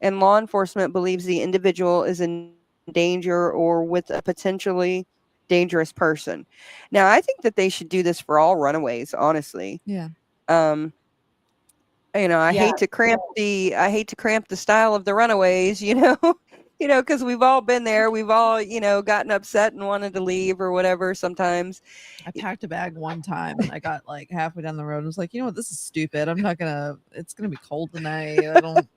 and law enforcement believes the individual is in danger or with a potentially dangerous person. Now, I think that they should do this for all runaways, honestly. Yeah. I hate to cramp the style of the runaways, because we've all been there. We've all, gotten upset and wanted to leave or whatever sometimes. I packed a bag one time and I got like halfway down the road and was like, you know what, this is stupid. It's going to be cold tonight. I don't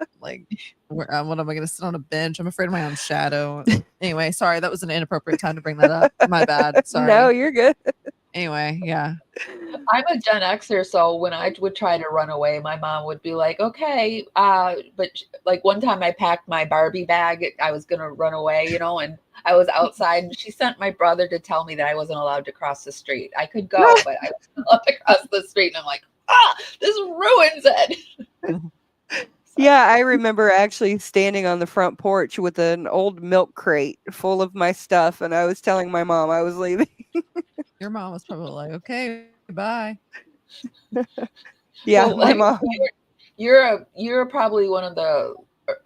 what am I going to sit on a bench? I'm afraid of my own shadow. Anyway, sorry, that was an inappropriate time to bring that up. My bad. Sorry. No, you're good. Anyway, yeah. I'm a Gen Xer, so when I would try to run away, my mom would be like, okay. But like one time I packed my Barbie bag. I was going to run away, and I was outside, and she sent my brother to tell me that I wasn't allowed to cross the street. I could go, but I wasn't allowed to cross the street. And I'm like, this ruins it. Yeah, I remember actually standing on the front porch with an old milk crate full of my stuff, and I was telling my mom I was leaving. Your mom was probably like, okay, bye. Yeah, well, my mom. You're probably one of the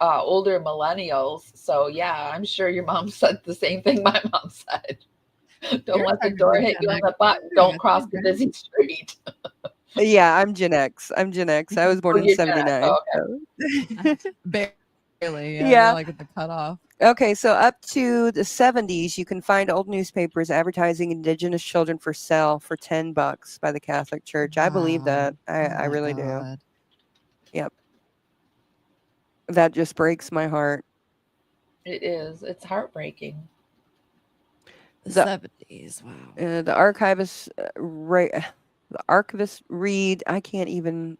older millennials, so yeah, I'm sure your mom said the same thing my mom said. Don't let the door hit you on the butt. Don't cross the busy street. Yeah, I'm Gen X. I was born in 79. Okay. Barely. Yeah. Like at the cutoff. Okay, so up to the 70s, you can find old newspapers advertising indigenous children for sale for $10 by the Catholic Church. I believe that. I really do. Yep. That just breaks my heart. It is. It's heartbreaking. The 70s. Wow. The archivist read. I can't even.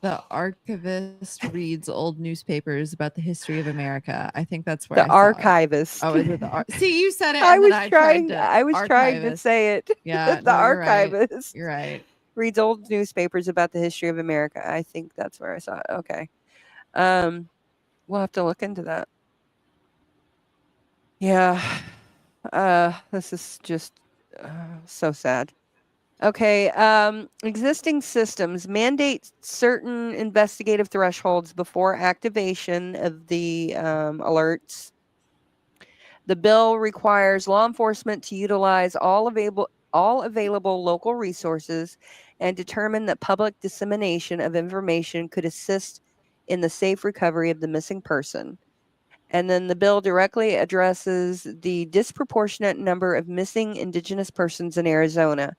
The archivist reads old newspapers about the history of America. I think that's where the archivist. Oh, is it the See, you said it. I and was then trying. I was trying to say it. Yeah, the archivist. You're right. Reads old newspapers about the history of America. I think that's where I saw it. Okay. We'll have to look into that. Yeah. This is just so sad. Okay. Existing systems mandate certain investigative thresholds before activation of the alerts. The bill requires law enforcement to utilize all available local resources and determine that public dissemination of information could assist in the safe recovery of the missing person. And then the bill directly addresses the disproportionate number of missing indigenous persons in Arizona,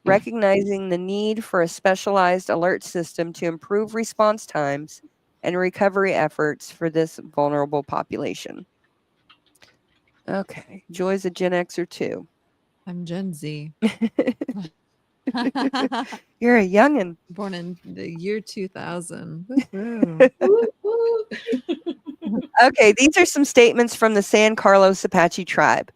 recognizing the need for a specialized alert system to improve response times and recovery efforts for this vulnerable population. Okay. Joy's a Gen Xer too. I'm Gen Z. You're a youngin'. Born in the year 2000. Okay, these are some statements from the San Carlos Apache tribe.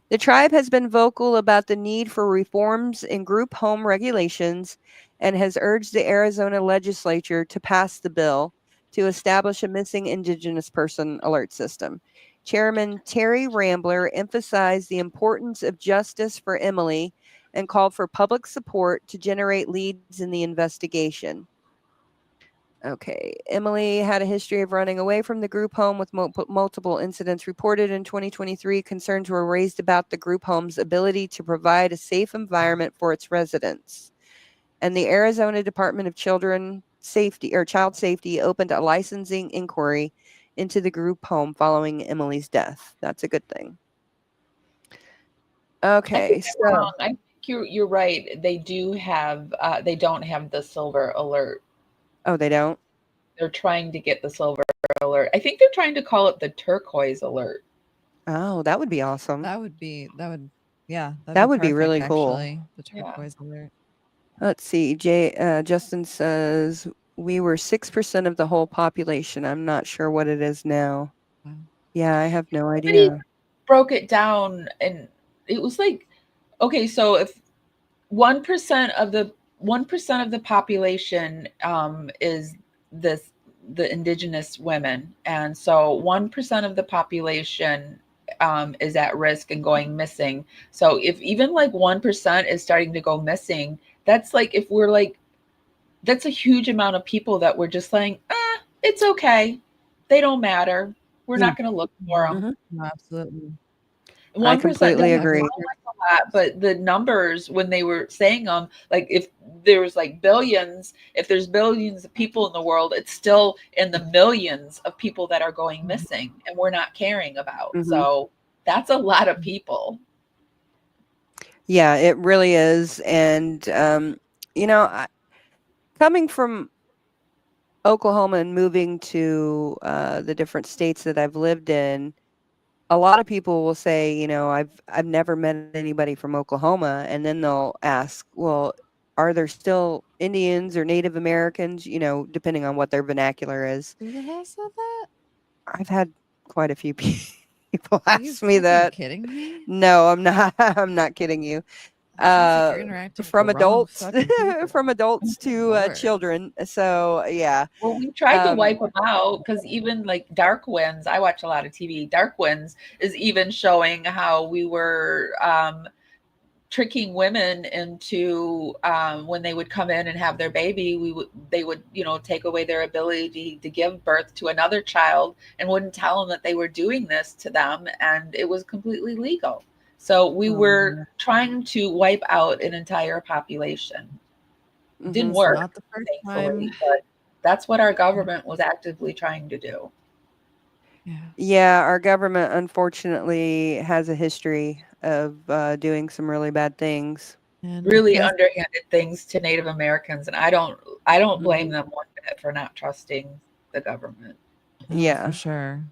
The tribe has been vocal about the need for reforms in group home regulations and has urged the Arizona legislature to pass the bill to establish a missing indigenous person alert system. Chairman Terry Rambler emphasized the importance of justice for Emily and called for public support to generate leads in the investigation. Okay. Emily had a history of running away from the group home with multiple incidents reported in 2023. Concerns were raised about the group home's ability to provide a safe environment for its residents. And the Arizona Department of Child Safety opened a licensing inquiry into the group home following Emily's death. That's a good thing. Okay, so I think you're right. They do have they don't have the silver alert. Oh, they don't? They're trying to get the silver alert. I think they're trying to call it the turquoise alert. Oh, that would be awesome. That would be really cool. Actually, the turquoise alert. Let's see. Justin says we were 6% of the whole population. I'm not sure what it is now. Wow. Yeah, I have no Somebody idea. broke it down, and it was like, okay, so if 1% of the population is the indigenous women, and so 1% of the population is at risk and going missing. So if even like 1% is starting to go missing, that's like, if we're like, that's a huge amount of people that we're just like, it's okay, they don't matter, we're not going to look for them. Mm-hmm. Absolutely. 1% I completely agree. But the numbers, when they were saying like, if there's like billions, if there's billions of people in the world, it's still in the millions of people that are going missing and we're not caring about. So that's a lot of people. Yeah, it really is. And coming from Oklahoma and moving to the different states that I've lived in, a lot of people will say, I've never met anybody from Oklahoma, and then they'll ask, well, are there still Indians or Native Americans, depending on what their vernacular is. Who the hell said that? I've had quite a few people ask me Are you that. kidding me? No, I'm not. I'm not kidding you. From adults to children. So yeah. Well, we tried to wipe them out, because even like Dark Winds, I watch a lot of TV. Dark Winds is even showing how we were tricking women into when they would come in and have their baby, they would take away their ability to give birth to another child and wouldn't tell them that they were doing this to them, and it was completely legal. So we were trying to wipe out an entire population. Didn't work, not the first thankfully, but that's what our government was actively trying to do. Yeah, our government unfortunately has a history of doing some really bad things. And really underhanded things to Native Americans, and I don't blame them one bit for not trusting the government. Yeah, for sure.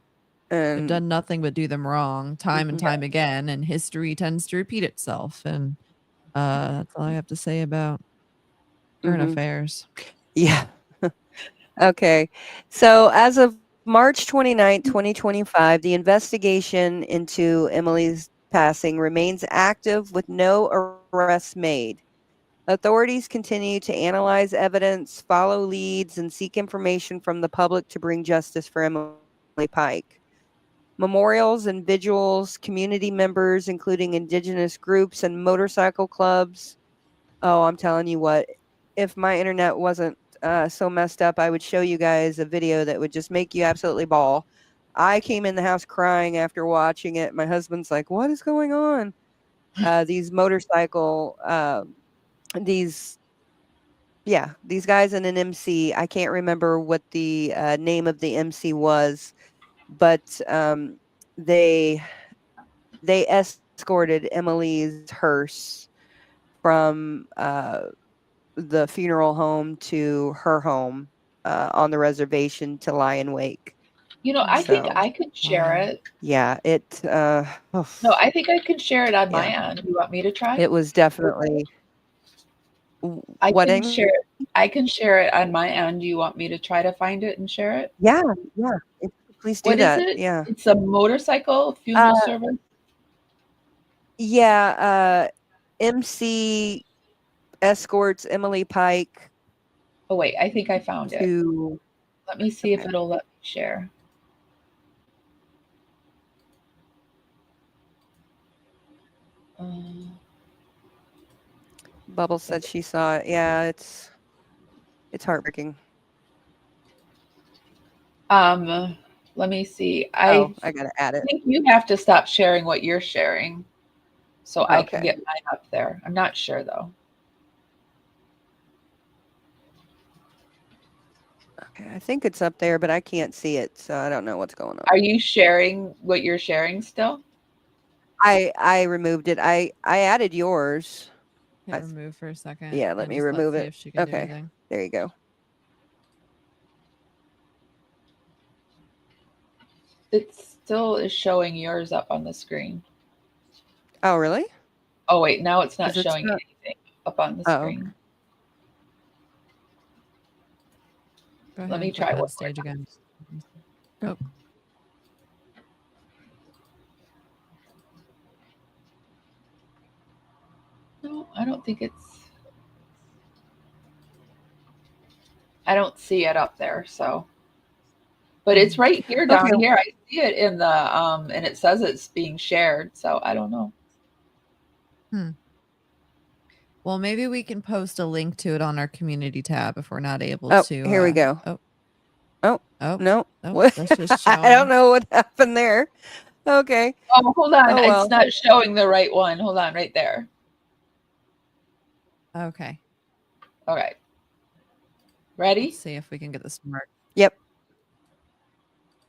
And they've done nothing but do them wrong time and time again, and history tends to repeat itself. And that's all I have to say about current affairs. Yeah. Okay. So as of March 29, 2025, the investigation into Emily's passing remains active with no arrests made. Authorities continue to analyze evidence, follow leads, and seek information from the public to bring justice for Emily Pike. Memorials and vigils, community members, including indigenous groups and motorcycle clubs. Oh, I'm telling you what, if my internet wasn't so messed up, I would show you guys a video that would just make you absolutely bawl. I came in the house crying after watching it. My husband's like, what is going on? These motorcycle, these guys in an MC. I can't remember what the name of the MC was, but they escorted Emily's hearse from the funeral home to her home on the reservation to lie in wake. I think I could share it. Yeah, No, I think I can share it on my end. You want me to try? It was definitely. I can share it on my end. You want me to try to find it and share it? Yeah. Please do that. What is it? Yeah. It's a motorcycle funeral service. Yeah. MC escorts Emily Pike. Oh wait, I think I found it. Let me see if it'll let me share. Bubble said she saw it. Yeah, it's heartbreaking. Let me see. I gotta add it. think you have to stop sharing what you're sharing so I can Okay. get mine up there. I'm not sure though. Okay, I think it's up there, but I can't see it, so I don't know what's going on. Are you sharing what you're sharing still? I removed it. I added yours. Hit remove for a second. Yeah, let and me just remove see it. if she can do Okay, anything. there you go. It still is showing yours up on the screen. Oh, really? Oh, wait, now it's not 'Cause it's showing not- anything up on the Oh. screen. Go Let ahead me and try click one on more stage time. again. Oh, No, I don't think I don't see it up there, so. But it's right here down Okay. here. I see it in the and it says it's being shared, so I don't know. well, maybe we can post a link to it on our community tab if we're not able Oh, to. here we go. Oh, No. that's just showing. I don't know what happened there. Okay. Oh, hold on. Oh, well. It's not showing the right one. Hold on, right there. Okay. All right. Ready? Let's see if we can get this marked. Yep.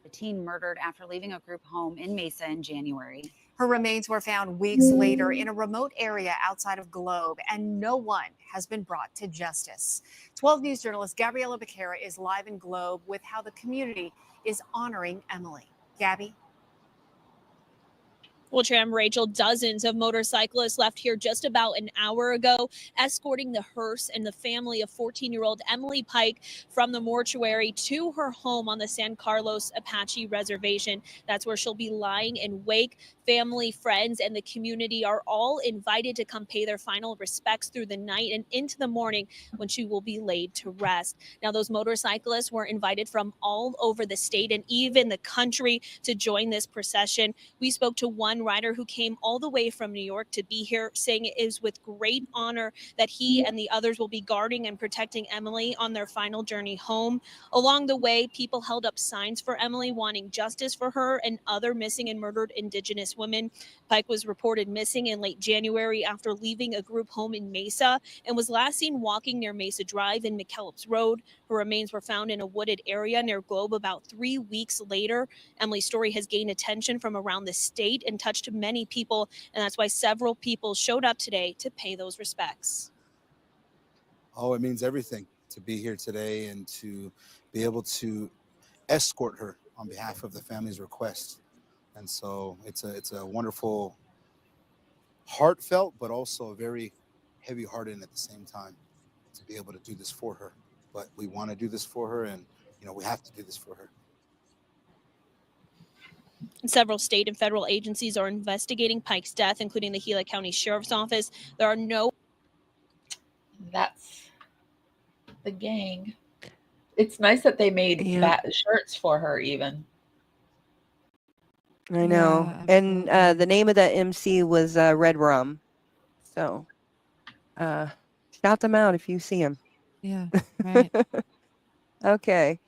The teen murdered after leaving a group home in Mesa in January. Her remains were found weeks later in a remote area outside of Globe, and no one has been brought to justice. 12 News journalist Gabriela Becerra is live in Globe with how the community is honoring Emily. Gabby? Well, Tram, Rachel, dozens of motorcyclists left here just about an hour ago, escorting the hearse and the family of 14-year-old Emily Pike from the mortuary to her home on the San Carlos Apache Reservation. That's where she'll be lying in wake. Family, friends, and the community are all invited to come pay their final respects through the night and into the morning when she will be laid to rest. Now, those motorcyclists were invited from all over the state and even the country to join this procession. We spoke to one rider who came all the way from New York to be here, saying it is with great honor that he and the others will be guarding and protecting Emily on their final journey home. Along the way, people held up signs for Emily, wanting justice for her and other missing and murdered Indigenous women. Pike was reported missing in late January after leaving a group home in Mesa and was last seen walking near Mesa Drive and McKellips Road. Her remains were found in a wooded area near Globe about 3 weeks later. Emily's story has gained attention from around the state and touched many people, and that's why several people showed up today to pay those respects. Oh, it means everything to be here today and to be able to escort her on behalf of the family's request. And so it's a wonderful, heartfelt, but also very heavy-hearted at the same time to be able to do this for her. But we want to do this for her, and we have to do this for her. Several state and federal agencies are investigating Pike's death, including the Gila County Sheriff's Office. There are no... That's the gang. It's nice that they made shirts for her even. I know. Yeah, and the name of that MC was Red Rum. So shout them out if you see them. Yeah, right. Okay.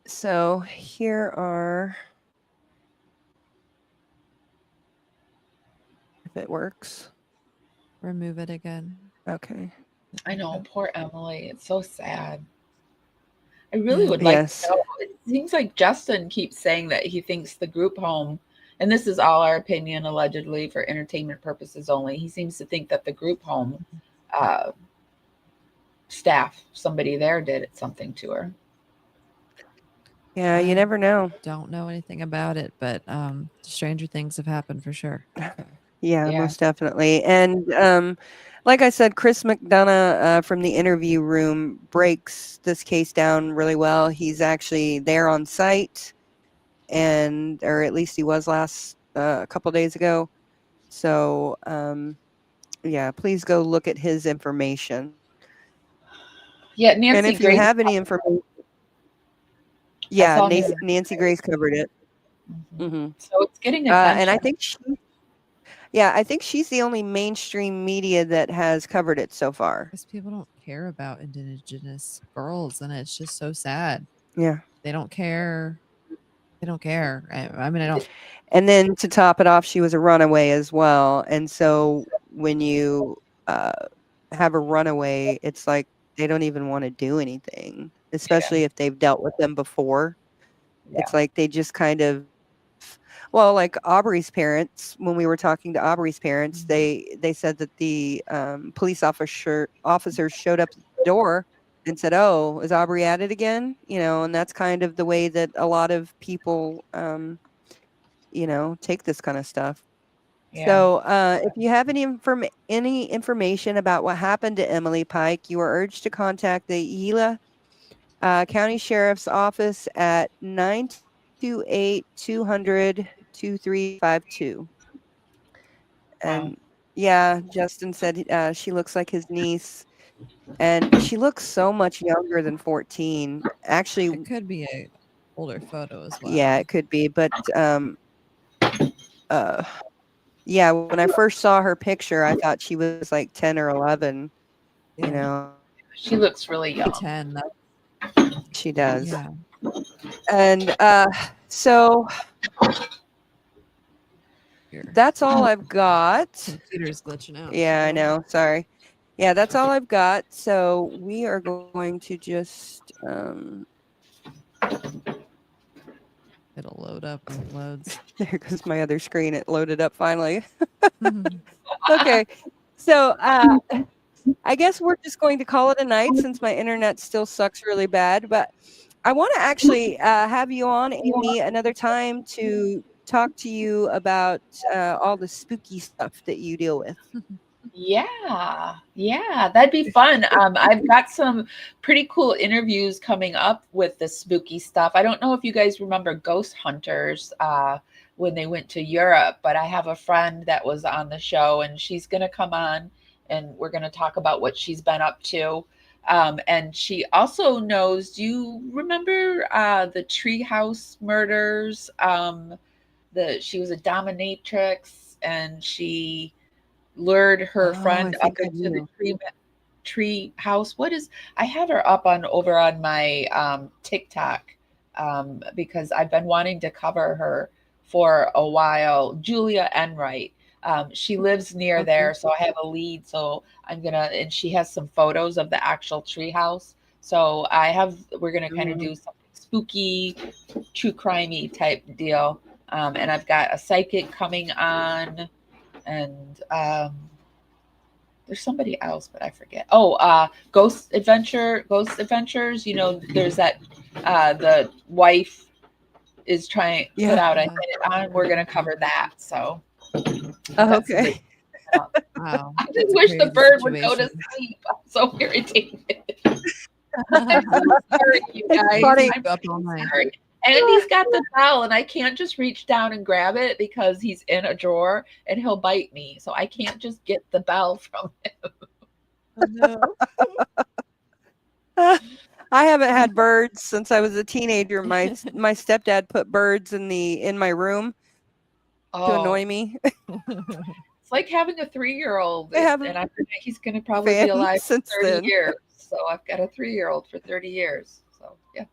So here are, if it works. Remove it again. Okay. I know, poor Emily. It's so sad. I really would like to know. It seems like Justin keeps saying that he thinks the group home, and this is all our opinion, allegedly for entertainment purposes only. He seems to think that the group home staff, somebody there did something to her. Yeah, you never know. Don't know anything about it, but stranger things have happened for sure. Yeah, most definitely. And like I said, Chris McDonough from the interview room breaks this case down really well. He's actually there on site, or at least he was last a couple days ago. So yeah, please go look at his information. Yeah, Nancy and if Grace you have any information, yeah, Nancy Grace covered it. So it's getting attention. And I think Yeah, I think she's the only mainstream media that has covered it so far. Because people don't care about Indigenous girls, and it's just so sad. Yeah. They don't care. They don't care. I mean, I don't. And then to top it off, she was a runaway as well. And so when you have a runaway, it's like they don't even want to do anything, especially if they've dealt with them before. It's like they just kind of, well, like Aubrey's parents, when we were talking to Aubrey's parents, they said that the police officers showed up at the door and said, "Oh, is Aubrey at it again?" You know, and that's kind of the way that a lot of people, you know, take this kind of stuff. Yeah. So, if you have any information about what happened to Emily Pike, you are urged to contact the Gila County Sheriff's Office at 928-200-2352. And yeah, Justin said she looks like his niece, and she looks so much younger than 14. Actually, It could be a older photo as well. yeah, it could be, but yeah, when I first saw her picture, I thought she was like 10 or 11. You know, She looks really young. 10. She does. Yeah. And so that's all I've got. Computer's glitching out. Yeah, I know. Sorry. Yeah, that's all I've got. So we are going to just it'll load up when it loads. There goes my other screen. It loaded up finally. Okay. So I guess we're just going to call it a night since my internet still sucks really bad. But I want to actually have you on, Amy, another time to talk to you about all the spooky stuff that you deal with. Yeah, that'd be fun. I've got some pretty cool interviews coming up with the spooky stuff. I don't know if you guys remember Ghost Hunters when they went to Europe, but I have a friend that was on the show, and she's going to come on, and we're going to talk about what she's been up to. And she also knows, do you remember the Treehouse murders? She was a dominatrix, and she lured her friend up into the tree house. I have her up over on my TikTok because I've been wanting to cover her for a while. Julia Enright. She lives near there, so I have a lead. So and she has some photos of the actual tree house. So we're gonna kind of do something spooky, true crimey type deal. And I've got a psychic coming on. And there's somebody else, but I forget. Ghost Adventures. You know, there's that the wife is trying to put out a hit on. We're gonna cover that. So okay. Wow. I just wish the bird would go to sleep. I'm so irritated. I'm sorry, you guys. I'm sorry. Andy's got the bell, and I can't just reach down and grab it because he's in a drawer and he'll bite me. So I can't just get the bell from him. I haven't had birds since I was a teenager. My stepdad put birds in my room to annoy me. It's like having a 3-year-old, and I think he's going to probably be alive for 30 years. So I've got a 3-year-old for 30 years. So yeah.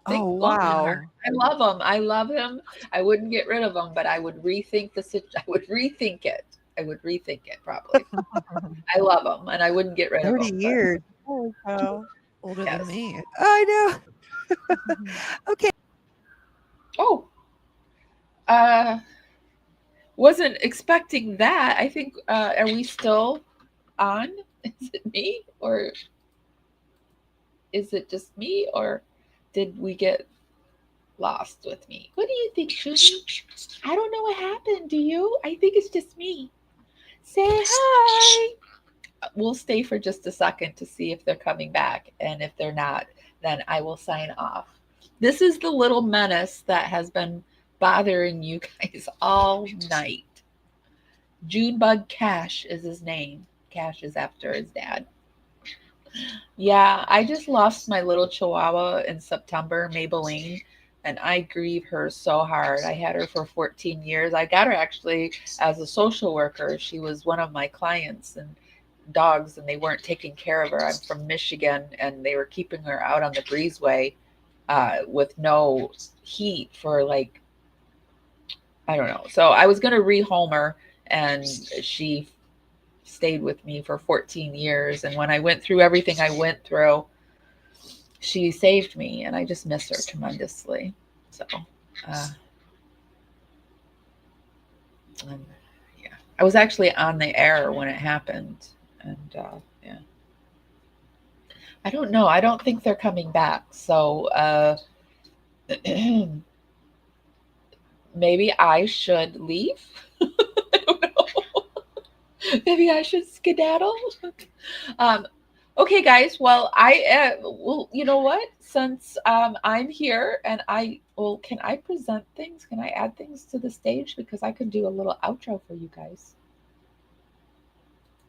Oh, wow. I love him. I love him. I wouldn't get rid of him, but I would rethink I would rethink it. I would rethink it probably. I love him, and I wouldn't get rid of him. 30 years. Oh, wow. Older than me. I know. Okay. Oh. Wasn't expecting that. I think, are we still on? Is it me, or is it just me, or did we get lost with me? What do you think, Susan? I don't know what happened. Do you? I think it's just me. Say hi. We'll stay for just a second to see if they're coming back. And if they're not, then I will sign off. This is the little menace that has been bothering you guys all night. Junebug Cash is his name. Cash is after his dad. Yeah, I just lost my little chihuahua in September, Maybelline, and I grieve her so hard. I had her for 14 years. I got her actually as a social worker. She was one of my clients and dogs, and they weren't taking care of her. I'm from Michigan, and they were keeping her out on the breezeway with no heat for like, I don't know. So I was going to rehome her, and she stayed with me for 14 years. And when I went through everything I went through, she saved me, and I just miss her tremendously. So, yeah, I was actually on the air when it happened, and yeah, I don't know. I don't think they're coming back. So, maybe I should leave. I don't know. Maybe I should skedaddle. Okay, guys. Well, well, you know what? Since I'm here and can I present things? Can I add things to the stage? Because I could do a little outro for you guys.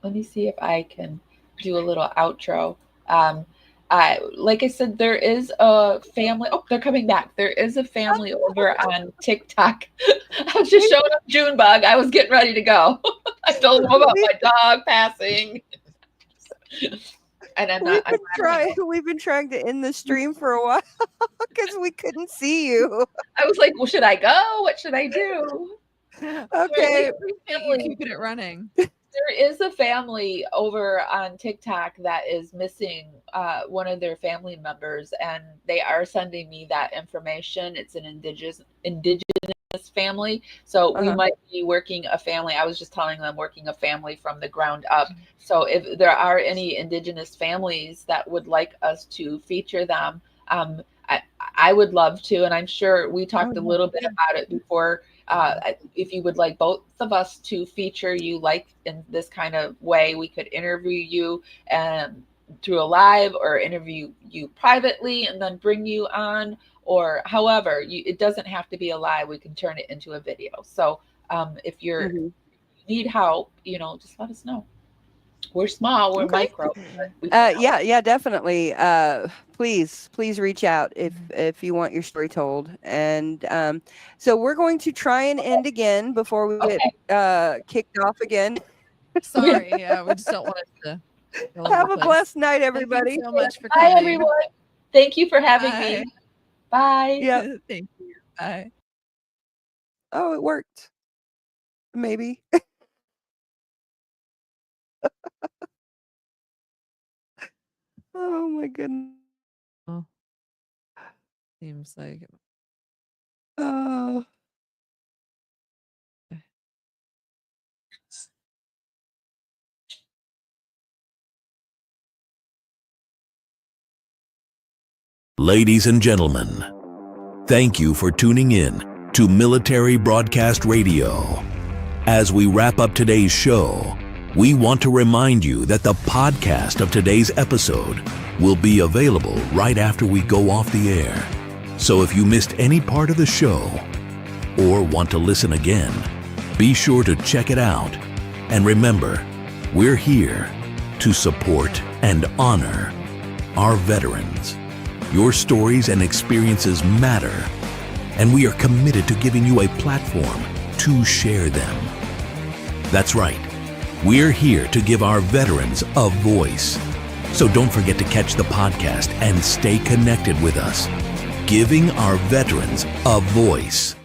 Let me see if I can do a little outro. Like I said, there is a family. Oh, they're coming back. There is a family over on TikTok. I was just showing up Junebug. I was getting ready to go. I told them about my dog passing. And we've been trying to end the stream for a while because we couldn't see you. I was like, well, should I go? What should I do? Okay, you keeping it running. There is a family over on TikTok that is missing one of their family members, and they are sending me that information. It's an indigenous family, so we might be working a family. I was just telling them working a family from the ground up. So if there are any indigenous families that would like us to feature them, I would love to, and I'm sure we talked a little bit about it before. If you would like both of us to feature you like in this kind of way, we could interview you through a live, or interview you privately and then bring you on, or however. It doesn't have to be a live. We can turn it into a video. So if you need help, just let us know. We're small, we're micro. Yeah, definitely. Please reach out if you want your story told. And so we're going to try and end again before we get kicked off again. Sorry, yeah, we just don't want it to. Have a blessed night, everybody. Thank you so much for coming. Bye, everyone. Thank you for having me. Bye. Yeah. Thank you. Bye. Oh, it worked. Maybe. Oh my goodness. Oh. Seems like it. Oh. Ladies and gentlemen, thank you for tuning in to Military Broadcast Radio. As we wrap up today's show, we want to remind you that the podcast of today's episode will be available right after we go off the air. So if you missed any part of the show or want to listen again, be sure to check it out. And remember, we're here to support and honor our veterans. Your stories and experiences matter, and we are committed to giving you a platform to share them. That's right. We're here to give our veterans a voice. So don't forget to catch the podcast and stay connected with us. Giving our veterans a voice.